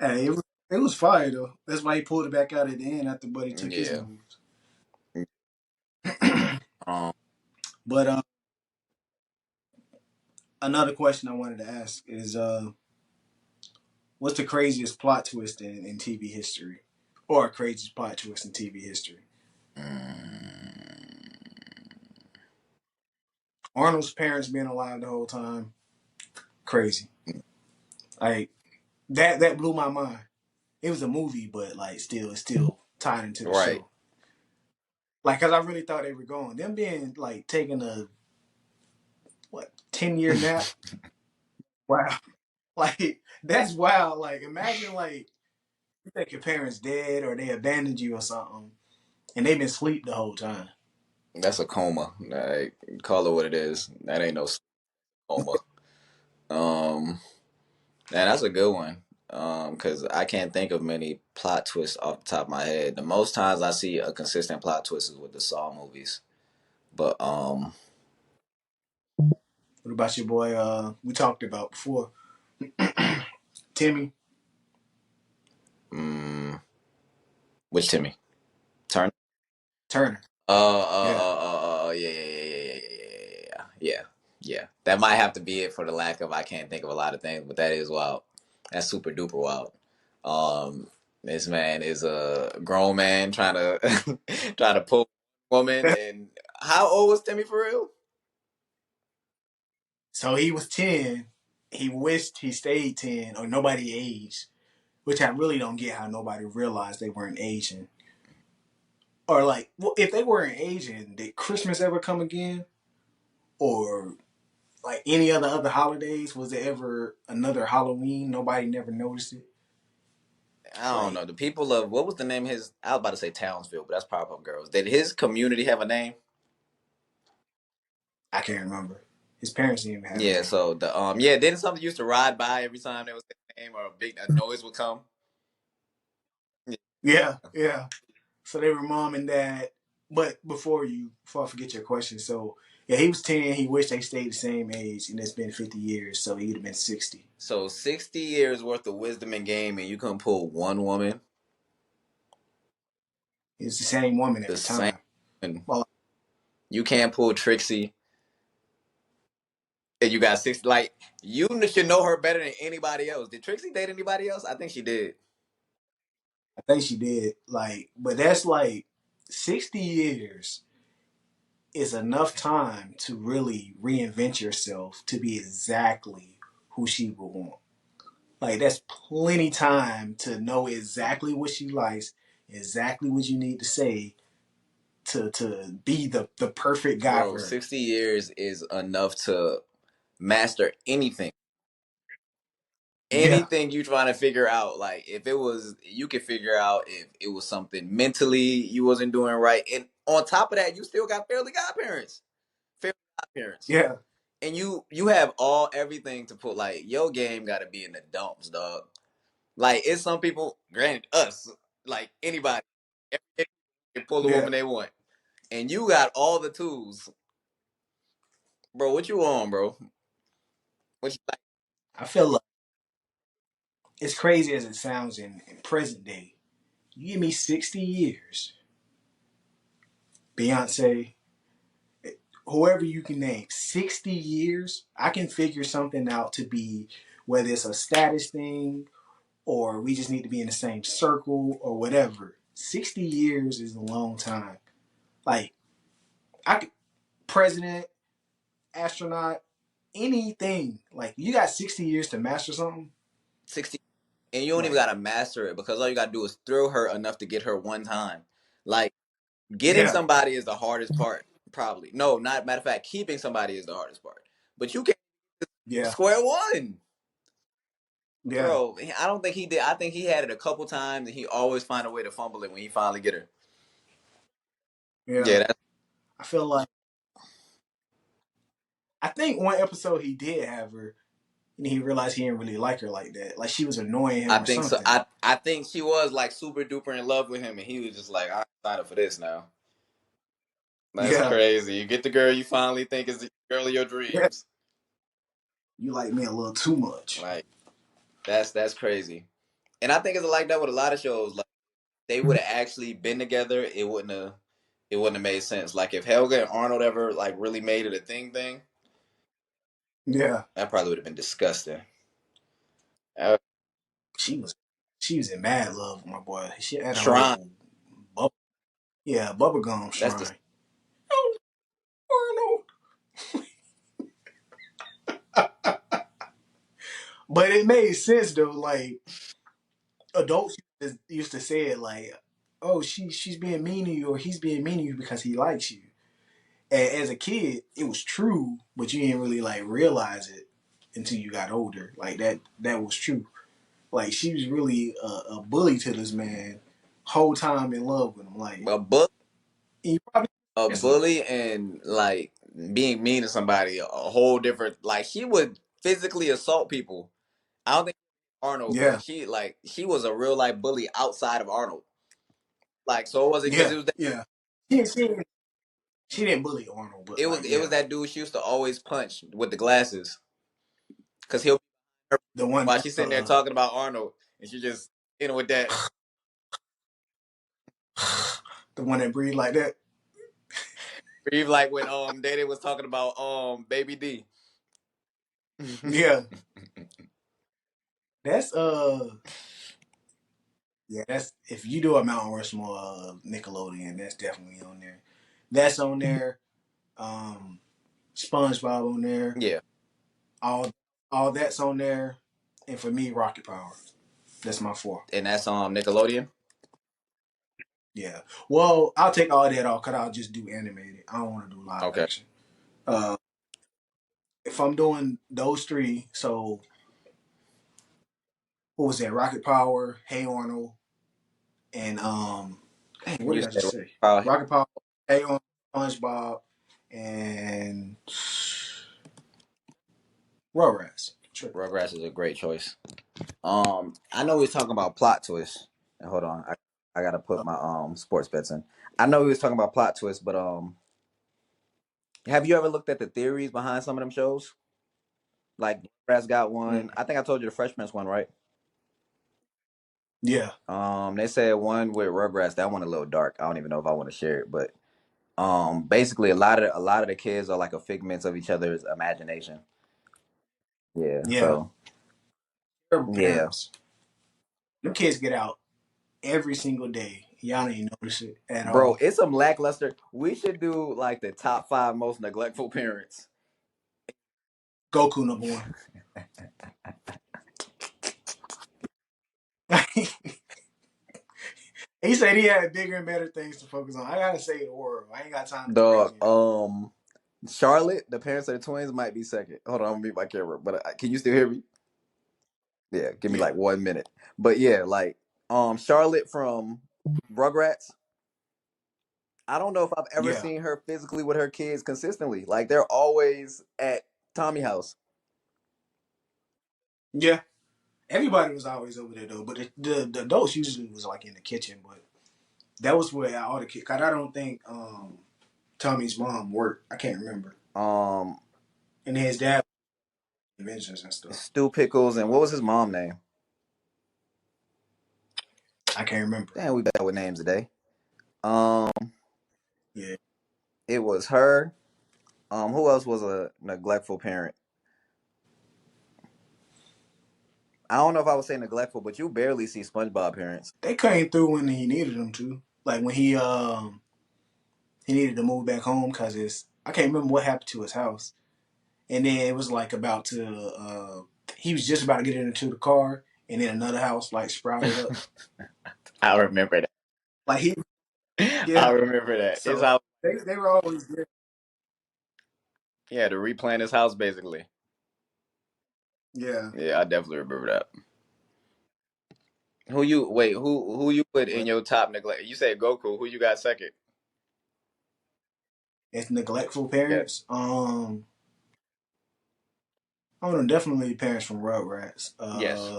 S2: Hey, it was fire though. That's why he pulled it back out at the end after Buddy took his
S3: yeah.
S2: moves.
S3: Um,
S2: But another question I wanted to ask is what's the craziest plot twist in TV history? Or craziest plot twist in TV history?
S3: mm,
S2: Arnold's parents being alive the whole time. Crazy. Like that blew my mind. It was a movie, but like still it's still tied into the
S3: right.
S2: show. Like cause I really thought they were going. Them being like taking a what 10-year nap. Wow. Like that's wild. Like imagine like you think your parents dead or they abandoned you or something and they've been asleep the whole time.
S3: That's a coma. Like, call it what it is. That ain't no coma. Um, Man, that's a good one. Because I can't think of many plot twists off the top of my head. The most times I see a consistent plot twist is with the Saw movies. But
S2: What about your boy we talked about before? Timmy
S3: mm, which Timmy? Turn.
S2: Turner. Yeah.
S3: Yeah, yeah, yeah, yeah, yeah, yeah, yeah, yeah, yeah. That might have to be it for the lack of I can't think of a lot of things, but that is wild. That's super duper wild. This man is a grown man trying to trying to pull a woman. And how old was Timmy for real?
S2: So he was 10. He wished he stayed 10 or nobody aged, which I really don't get how nobody realized they weren't aging. Or like, well, if they weren't aging, did Christmas ever come again? Or like any other holidays, was there ever another Halloween? Nobody never noticed it.
S3: I don't
S2: Like
S3: know. The people of what was the name of his? I was about to say Townsville, but that's Powerpuff Girls. Did his community have a name?
S2: I can't remember. His parents didn't even have a
S3: Yeah.
S2: name.
S3: So the yeah, didn't something used to ride by every time there was a name or a noise would come? Yeah.
S2: Yeah, yeah. So they were mom and dad. But before I forget your question, so yeah, he was 10. He wished they stayed the same age, and it's been 50 years, so he'd have been 60.
S3: So 60 years worth of wisdom and game, and you couldn't pull one woman
S2: It was the same woman at
S3: the
S2: the
S3: same.
S2: time.
S3: And
S2: Well,
S3: you can't pull Trixie, and you got 60. Like you should know her better than anybody else. Did Trixie date anybody else? I think she did.
S2: I think she did. Like, but that's like 60 years is enough time to really reinvent yourself to be exactly who she would want. Like that's plenty time to know exactly what she likes, exactly what you need to say to be the perfect guy
S3: Bro,
S2: for her.
S3: 60 years is enough to master anything.
S2: Yeah,
S3: Anything you trying to figure out. Like if it was you could figure out if it was something mentally you wasn't doing right. And on top of that, you still got fairly godparents. Fairly godparents.
S2: yeah,
S3: And you have all everything to put like your game gotta be in the dumps, dog. Like it's some people, granted us, like anybody, everybody can pull the
S2: yeah.
S3: woman they want. And you got all the tools. Bro, what you on, bro? What you like?
S2: I feel like as crazy as it sounds in present day, you give me 60 years, Beyonce, whoever you can name, 60 years, I can figure something out to be whether it's a status thing or we just need to be in the same circle or whatever. 60 years is a long time. Like, I could, president, astronaut, anything. Like, you got 60 years to master something.
S3: 60 and you don't even
S2: Like,
S3: gotta master it because all you gotta do is thrill her enough to get her one time. Like getting
S2: yeah,
S3: somebody is the hardest part, probably. No, not matter of fact, keeping somebody is the hardest part. But you can
S2: yeah,
S3: square one.
S2: yeah,
S3: Bro, I don't think he did. I think he had it a couple times and he always find a way to fumble it when he finally get her.
S2: yeah.
S3: Yeah, that's
S2: I feel like, I think one episode he did have her and he realized he didn't really like her like that. Like, she was annoying
S3: I
S2: him or
S3: think so.
S2: something.
S3: I think she was like super duper in love with him and he was just like, I'm excited for this now. That's
S2: Yeah,
S3: crazy. You get the girl you finally think is the girl of your
S2: yeah.
S3: dreams.
S2: You like me a little too much.
S3: Like that's crazy. And I think it's like that with a lot of shows. Like they would have actually been together, it wouldn't have made sense. Like if Helga and Arnold ever like really made it a thing,
S2: Yeah.
S3: that probably would have been disgusting. Uh,
S2: She was she was in mad love with my boy. She had a
S3: Shrine,
S2: whole bub- yeah, bubblegum
S3: that's the
S2: shrine. Oh, Arnold. But it made sense though, like adults used to say it like, oh, she's being mean to you or he's being mean to you because he likes you. And as a kid, it was true, but you didn't really like realize it until you got older. Like that was true. Like she was really a bully to this man, whole time in love with him. Like
S3: a book,
S2: he probably
S3: a
S2: yes, though.
S3: bully, and like being mean to somebody, a whole different. Like she would physically assault people. I don't think Arnold,
S2: Yeah,
S3: but she was a real life bully outside of Arnold. Like so, it was because
S2: yeah, yeah. She, she didn't bully Arnold, but
S3: it was
S2: like
S3: it was
S2: yeah,
S3: that dude she used to always punch with the glasses because he'll
S2: the one
S3: while
S2: that
S3: she's sitting there talking about Arnold and she just with that
S2: the one that breathed like that.
S3: breathe like when Daddy was talking about Baby D.
S2: Yeah, that's yeah, that's if you do a Mountain Rushmore Nickelodeon, that's definitely on there. That's on there. Um, SpongeBob on there.
S3: Yeah,
S2: all all that's on there, and for me, Rocket Power. That's my four.
S3: And that's Nickelodeon.
S2: Yeah. Well, I'll take all that off because I'll just do animated. I don't want to do live
S3: Okay.
S2: action. Uh, if I'm doing those three, so what was that? Rocket Power, Hey Arnold, and dang, what
S3: You
S2: did I just
S3: said
S2: say?
S3: Power.
S2: Rocket Power, Hey Arnold, SpongeBob, and Rugrats. Tripping.
S3: Rugrats is a great choice. I know we was talking about plot twists. And hold on, I gotta put my sports bets in. I know we was talking about plot twists, but have you ever looked at the theories behind some of them shows? Like Rugrats got one.
S2: Mm,
S3: I think I told you the Freshman's one, right?
S2: yeah,
S3: They said one with Rugrats. That one a little dark. I don't even know if I want to share it, but basically a lot of the kids are like a figments of each other's imagination. Yeah.
S2: yeah.
S3: So
S2: Terrible
S3: yeah,
S2: parents. Them kids get out every single day. Y'all ain't notice it at
S3: bro,
S2: all.
S3: it's some lackluster. We should do like the top five most neglectful parents.
S2: Goku number one. He said he had bigger and better things to focus on. I gotta save the world. I ain't got time to
S3: The
S2: crazy out.
S3: Charlotte, the parents of the twins, might be second. Hold on, I'm gonna mute my camera. But can you still hear me? Yeah, give me
S2: Yeah,
S3: like 1 minute. But yeah, like Charlotte from Rugrats. I don't know if I've ever
S2: yeah,
S3: seen her physically with her kids consistently. Like they're always at Tommy house.
S2: yeah. Everybody was always over there though, but the adults usually was like in the kitchen. But that was where all the kids. Cause I don't think Tommy's mom worked. I can't remember.
S3: Um,
S2: And his dad inventions and stuff.
S3: Stu Pickles and what was his mom name?
S2: I can't remember.
S3: Damn, we bad with names today. Um,
S2: Yeah,
S3: it was her. Who else was a neglectful parent? I don't know if I would say neglectful, but you barely see SpongeBob parents.
S2: they came through when he needed them to. Like when he needed to move back home because his I can't remember what happened to his house. And then it was like about to he was just about to get into the car, and then another house like sprouted up.
S3: I remember that.
S2: Like he,
S3: I
S2: yeah.
S3: remember that. It's
S2: So
S3: how
S2: they were always there.
S3: yeah to replant his house basically.
S2: Yeah,
S3: Yeah, I definitely remember that. Who you put in
S2: but
S3: your top neglect? You said Goku. Who you got second?
S2: it's neglectful
S3: Yeah.
S2: parents. I don't know, definitely parents from Rugrats.
S3: Yes.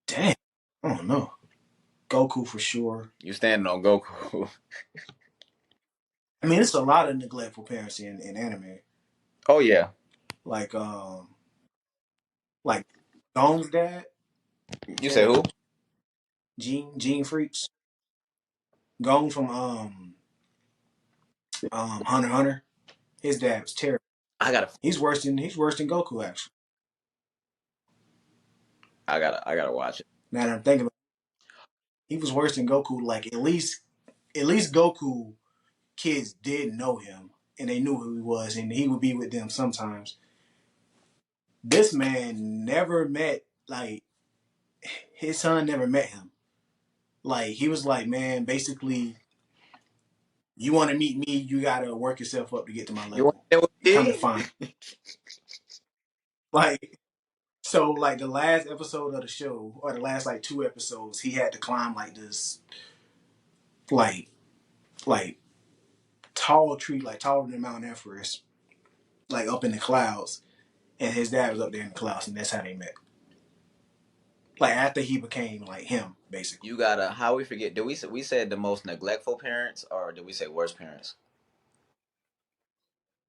S2: Damn, I don't know. Goku for sure.
S3: You standing on Goku.
S2: I mean, it's a lot of neglectful parents in anime.
S3: Oh yeah.
S2: Like like Gon's dad,
S3: You said who?
S2: terrible. Gene Freaks. Gon from Hunter x Hunter. His dad was terrible.
S3: I gotta
S2: He's worse than Goku actually.
S3: I gotta watch it.
S2: Now that I'm thinking about it, he was worse than Goku. Like at least Goku kids did know him and they knew who he was and he would be with them sometimes. This man never met like his son never met him. Like he was like, man, basically, you want to meet me, you gotta work yourself up to get to my
S3: You want
S2: level.
S3: to know what
S2: Come to
S3: he
S2: find, like, so like the last episode of the show or the last like two episodes, he had to climb like this, like like tall tree, like taller than Mount Everest, like up in the clouds, and his dad was up there in the clouds, and that's how they met. Like after he became like him, basically,
S3: You gotta how we forget? Did we said the most neglectful parents or did we say worst parents?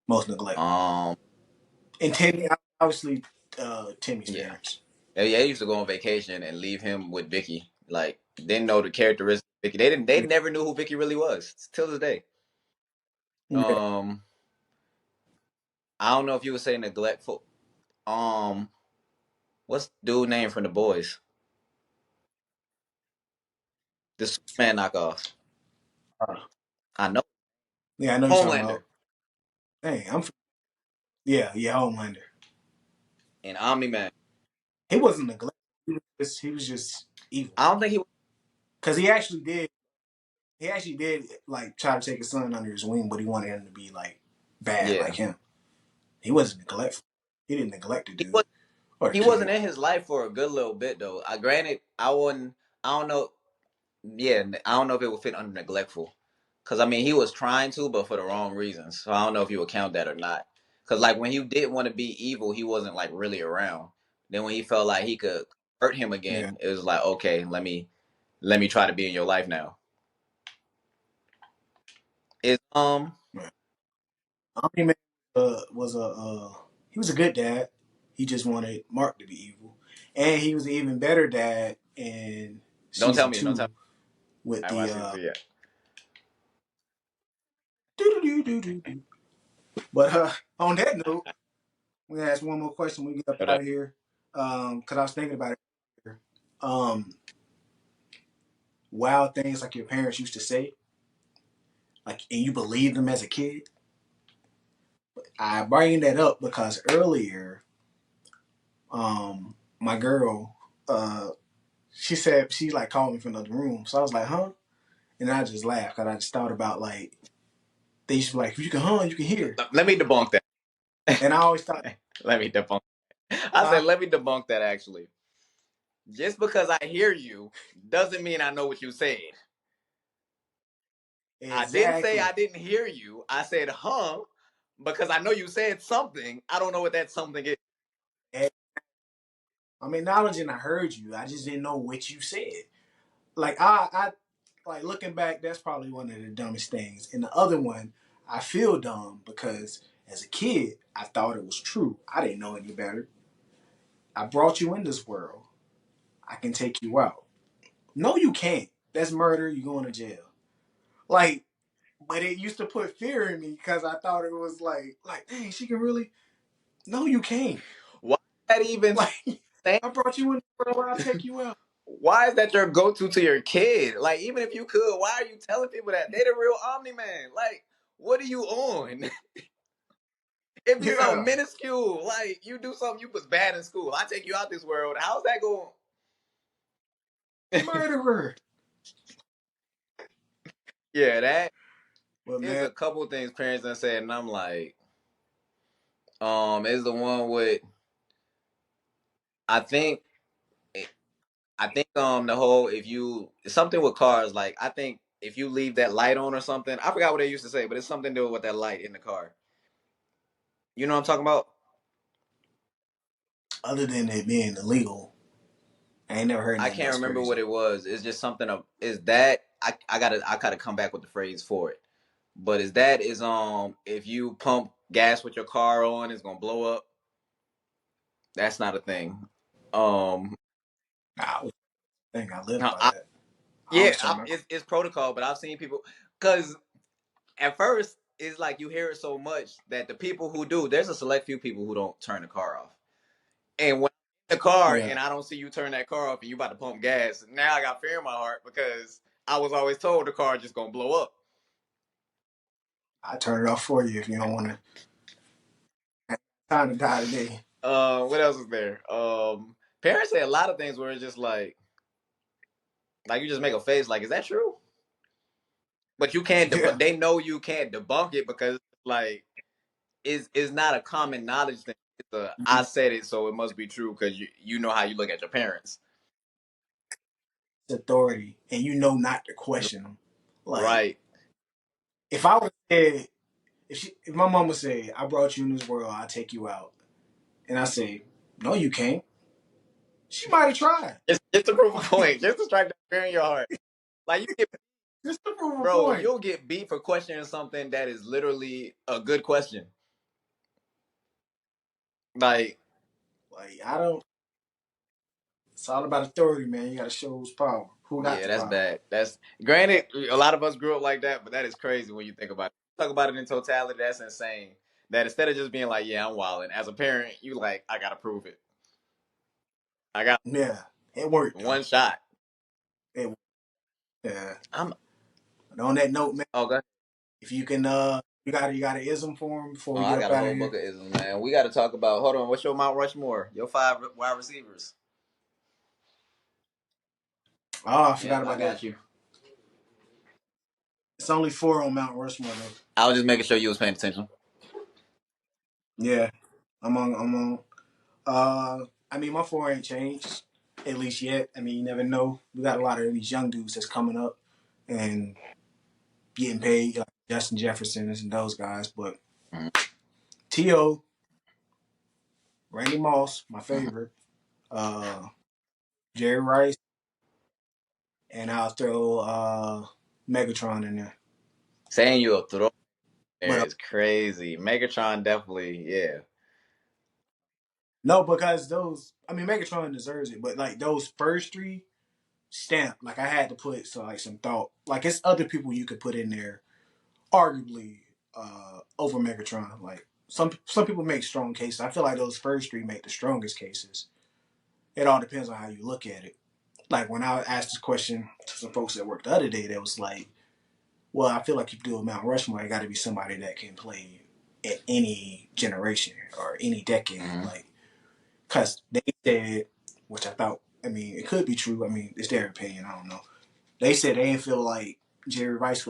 S2: most neglectful.
S3: Um,
S2: And Timmy, obviously, Timmy's
S3: yeah.
S2: parents.
S3: Yeah, they used to go on vacation and leave him with Vicky. Like didn't know the characteristics of Vicky. They didn't. They
S2: Yeah,
S3: never knew who Vicky really was till this day.
S2: yeah.
S3: Um, I don't know if you would say neglectful. Um, what's dude name from the boys? The Superman knockoff.
S2: Uh,
S3: I know
S2: yeah, I know you're talking
S3: Homelander.
S2: about. Hey, I'm Yeah, yeah, Homelander.
S3: and Omni Man.
S2: He wasn't neglected. He was just evil.
S3: I don't think he.
S2: Cause he actually did. He actually did like try to take his son under his wing, but he wanted him to be like bad
S3: Yeah,
S2: like him. He wasn't neglectful. He didn't neglect the
S3: he
S2: dude
S3: was.
S2: or the
S3: He wasn't
S2: kid.
S3: in his life for a good little bit though. I granted, I wouldn't. I don't know. Yeah, I don't know if it would fit under neglectful. Cause I mean, he was trying to, but for the wrong reasons. So I don't know if you would count that or not. Cause like when he did want to be evil, he wasn't like really around. Then when he felt like he could hurt him
S2: Yeah.
S3: again, it was like, okay, let me try to be in your life now. Is
S2: Right. Omni Man was a he was a good dad. He just wanted Mark to be evil, and he was an even better dad in
S3: don't tell
S2: season
S3: me, don't tell me.
S2: two with
S3: I
S2: the
S3: watched season two yet.
S2: doo doo doo doo doo. But on that note, we gonna ask one more question. We get up
S3: But,
S2: out of here. Cause I was thinking about it. Earlier. Wild things like your parents used to say, like, and you believe them as a kid. I bring that up because earlier, my girl, she said she like called me from another room, so I was like, huh, and I just laughed because I just thought about like they used to be like, you can you can hear,
S3: let me debunk that.
S2: and I always thought,
S3: Let me debunk. I
S2: huh,
S3: said, let me debunk that actually. Just because I hear you doesn't mean I know what you said. I didn't say I
S2: exactly.
S3: didn't hear you. I said, huh, because I know you said something. I don't know what that something is.
S2: And I'm acknowledging I heard you. I just didn't know what you said. Like I like looking back, that's probably one of the dumbest things. And the other one, I feel dumb because as a kid, I thought it was true. I didn't know any better. I brought you in this world. I can take you out. No, you can't. That's murder. You're going to jail. Like, but it used to put fear in me because I thought it was like, dang, she can really. No, you can't.
S3: Why is that even
S2: Like,
S3: saying?
S2: I brought you in the world. I'll take you out.
S3: Why is that your go-to to your kid? Like, even if you could, why are you telling people that they the real Omni Man? Like, what are you on? It'd be something
S2: Yeah,
S3: minuscule. Like, you do something you was bad in school. I take you out this world. How's that going?
S2: murderer.
S3: Yeah, that
S2: But
S3: is
S2: man,
S3: a couple of things parents done said, and I'm like, is the one with I think the whole if you something with cars, like I think if you leave that light on or something, I forgot what they used to say, but it's something to do with that light in the car. You know what I'm talking about?
S2: other than it being illegal, I ain't never heard
S3: I
S2: nothing
S3: can't
S2: else
S3: remember what
S2: crazy.
S3: it was. It's just something of is that I gotta come back with the phrase for it. But is if you pump gas with your car on, it's gonna blow up. That's not a thing. Um,
S2: I was think I lived
S3: now,
S2: by that. I
S3: yeah,
S2: always turn my car.
S3: it's protocol, but I've seen people because at first it's like you hear it so much that the people who do, there's a select few people who don't turn the car off. And when I'm in the car
S2: Yeah,
S3: and I don't see you turn that car off and you about to pump gas, now I got fear in my heart because I was always told the car just gonna blow up.
S2: I turn it off for you if you don't want to. Time to die today.
S3: What else is there? Parents say a lot of things where it's just like you just make a face like, is that true? But you can't.
S2: Yeah,
S3: They know you can't debunk it because like it's not a common knowledge thing. It's a I said it, so it must be true because you know how you look at your parents,
S2: it's authority, and you know not to question them. Like
S3: right?
S2: if I would say if my mama said I brought you in this world, I'll take you out, and I say no, you can't. She might have tried.
S3: Just to prove a point,
S2: Like
S3: just to strike that fear in your heart. Like you get,
S2: just to prove a
S3: bro,
S2: point.
S3: you'll get beat for questioning something that is literally a good question. Like,
S2: Like I don't. It's all about authority, man. You got to show who's power. Who got
S3: yeah,
S2: the
S3: that's
S2: power?
S3: bad. That's granted. A lot of us grew up like that, but that is crazy when you think about it. Talk about it in totality. That's insane. That instead of just being like, "Yeah, I'm wilding," as a parent, you like, "I gotta prove it. I got
S2: Yeah, it worked though.
S3: one shot."
S2: It, yeah.
S3: I'm
S2: But on that note, man,
S3: okay.
S2: if you can You got an ism for him before
S3: Oh,
S2: we
S3: I
S2: get up
S3: got a
S2: out of
S3: whole book
S2: here?
S3: of isms, man. We got to talk about. Hold on, what's your Mount Rushmore? Your five wide receivers.
S2: Oh, I forgot
S3: Yep, I
S2: about that.
S3: got you.
S2: It's only four on Mount Rushmore though.
S3: I was just making sure you was paying attention.
S2: Yeah, I'm on. I mean, my four ain't changed at least yet. I mean, you never know. We got a lot of these young dudes that's coming up and getting paid, like Justin Jefferson and those guys. But
S3: Mm-hmm.
S2: To Randy Moss, my
S3: Mm-hmm.
S2: favorite. Jerry Rice, and I'll throw Megatron in there.
S3: Saying you a throw there
S2: But
S3: is crazy. Megatron definitely, yeah.
S2: no, because those, I mean, Megatron deserves it. But like those first three, stamp. Like I had to put some thought. Like it's other people you could put in there, arguably over Megatron. Like some people make strong cases. I feel like those first three make the strongest cases. It all depends on how you look at it. Like when I asked this question to some folks at work the other day, that was like, well, I feel like if you do a Mount Rushmore, it got to be somebody that can play in any generation or any decade.
S3: Mm-hmm.
S2: Like, because they said, which I thought, I mean, it could be true. I mean, it's their opinion. I don't know. They said they didn't feel like Jerry Rice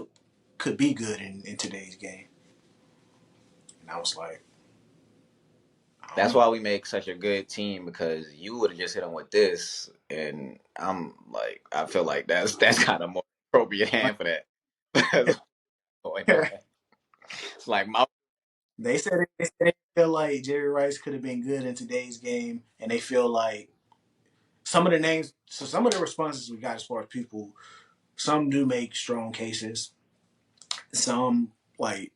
S2: could be good in today's game. And I was like, I don't
S3: That's
S2: know.
S3: why we make such a good team because you would have just hit him with this, and I'm like, I feel like that's kind of more appropriate hand for that. That's what's going on. It's like my
S2: They said they feel like Jerry Rice could have been good in today's game, and they feel like some of the names. So some of the responses we got as far as people, some do make strong cases. Some like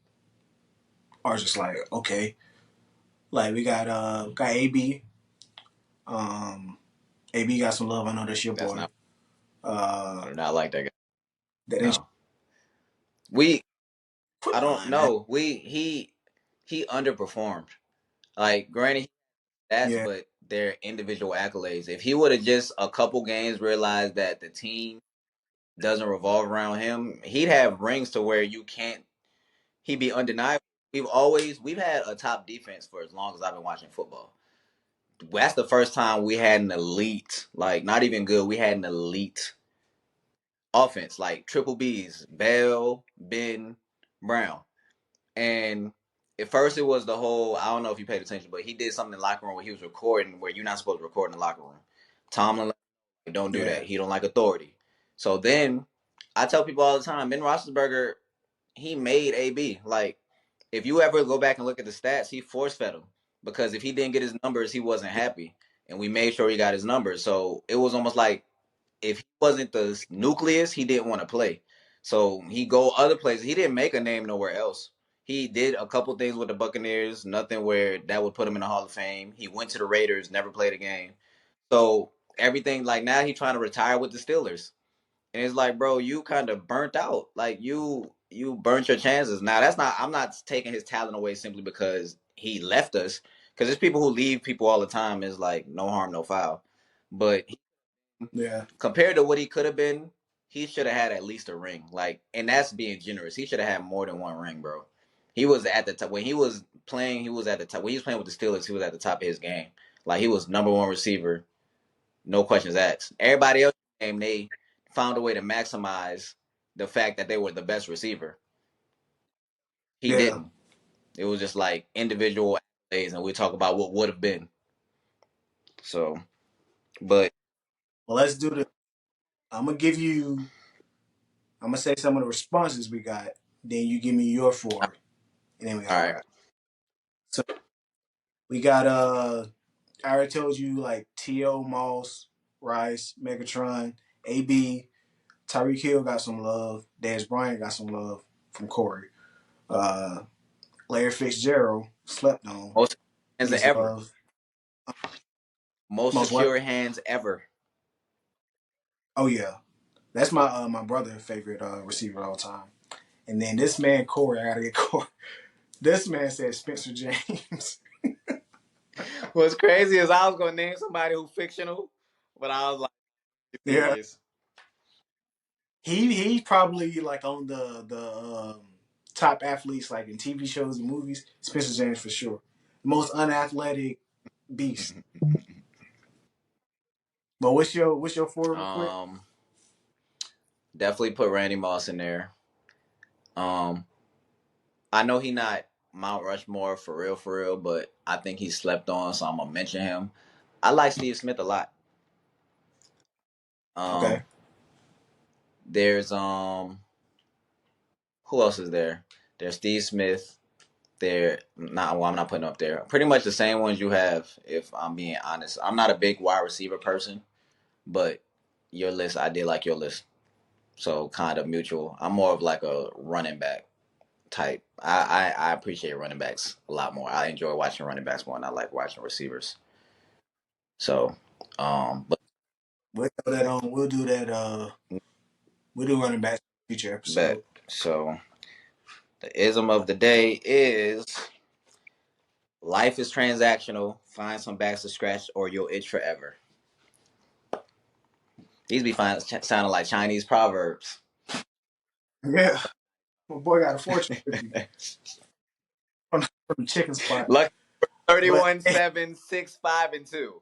S2: are just like okay. Like we got AB. Um, AB got some love. I know that's your
S3: that's
S2: boy.
S3: not I
S2: Uh,
S3: do not like that guy.
S2: that ain't
S3: No, we
S2: quit
S3: I don't
S2: lying, man.
S3: know. He underperformed. Like, granted, that's
S2: Yeah,
S3: but their individual accolades. If he would have just a couple games realized that the team doesn't revolve around him, he'd have rings to where you can't. He'd be undeniable. We've had a top defense for as long as I've been watching football. That's the first time we had an elite, like not even good. We had an elite offense, like triple B's, Bell, Ben, Brown. And at first it was the whole, I don't know if you paid attention, but he did something in the locker room where he was recording where you're not supposed to record in the locker room. Tomlin, like, don't do that.
S2: yeah,
S3: He don't like authority. So then I tell people all the time, Ben Roethlisberger, he made AB. Like, if you ever go back and look at the stats, he force fed him because if he didn't get his numbers, he wasn't happy, and we made sure he got his numbers. So it was almost like if he wasn't the nucleus, he didn't want to play. So he go other places. He didn't make a name nowhere else. He did a couple things with the Buccaneers, nothing where that would put him in the Hall of Fame. He went to the Raiders, never played a game. So everything like now he's trying to retire with the Steelers. And it's like, bro, you kind of burnt out. Like you burnt your chances. Now that's not I'm not taking his talent away simply because he left us. Because there's people who leave people all the time. Is like no harm, no foul. But
S2: yeah,
S3: compared to what he could have been, he should have had at least a ring. Like, and that's being generous. He should have had more than one ring, bro. He was at the top when he was playing. He was at the top when he was playing with the Steelers. He was at the top of his game. Like he was number one receiver, no questions asked. Everybody else in the game, they found a way to maximize the fact that they were the best receiver. He
S2: yeah.
S3: didn't. It was just like individual accolades, and we talk about what would have been. So, but
S2: Well, let's do the. I'm gonna give you. I'm gonna say some of the responses we got. Then you give me your four, and then we
S3: all
S2: gotta
S3: right,
S2: wrap. So we got I already told you like To Moss, Rice, Megatron, AB, Tyreek Hill got some love. Dez Bryant got some love from Corey. Uh, Larry Fitzgerald slept on.
S3: most
S2: He
S3: hands
S2: gets
S3: ever,
S2: love.
S3: most
S2: Most what?
S3: secure hands ever.
S2: Oh yeah, that's my brother favorite receiver of all time. And then this man Corey, I gotta get Corey. This man said Spencer James.
S3: What's crazy is I was gonna name somebody who's fictional, but I was like,
S2: Yeah,
S3: serious.
S2: he probably like on the top athletes like in TV shows and movies, Spencer James for sure. The most unathletic beast. But what's your four real quick?
S3: Um, Definitely put Randy Moss in there. Um, I know he not Mount Rushmore for real, but I think he slept on, so I'm gonna mention him. I like Steve Smith a lot.
S2: Okay.
S3: Um, there's who else is there? There's Steve Smith. There, not well, I'm not putting up there. Pretty much the same ones you have. If I'm being honest, I'm not a big wide receiver person, but your list, I did like your list. So kind of mutual. I'm more of like a running back type. I appreciate running backs a lot more. I enjoy watching running backs more than I like watching receivers. So, but
S2: We'll throw that on. We'll do that. We'll do running back future
S3: bet.
S2: episode.
S3: So the ism of the day is life is transactional. Find some backs to scratch or you'll itch forever. These be sounding like Chinese proverbs.
S2: Yeah, my boy got a fortune cookie from the chicken spot.
S3: Lucky
S2: But
S3: 31, 7, 6, 5, and 2.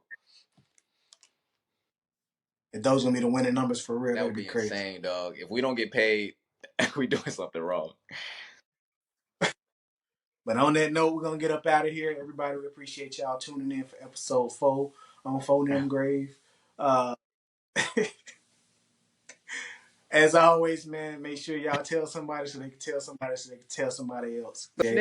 S2: if those gonna be the winning numbers for real,
S3: That
S2: that'd
S3: would
S2: be
S3: be
S2: crazy.
S3: insane, dog. If we don't get paid, we doing something wrong.
S2: But on that note, we're gonna get up out of here. Everybody, we appreciate y'all tuning in for episode 4 on Phone Them Grave. Uh, as always, man, make sure y'all tell somebody so they can tell somebody so they can tell somebody else. Okay?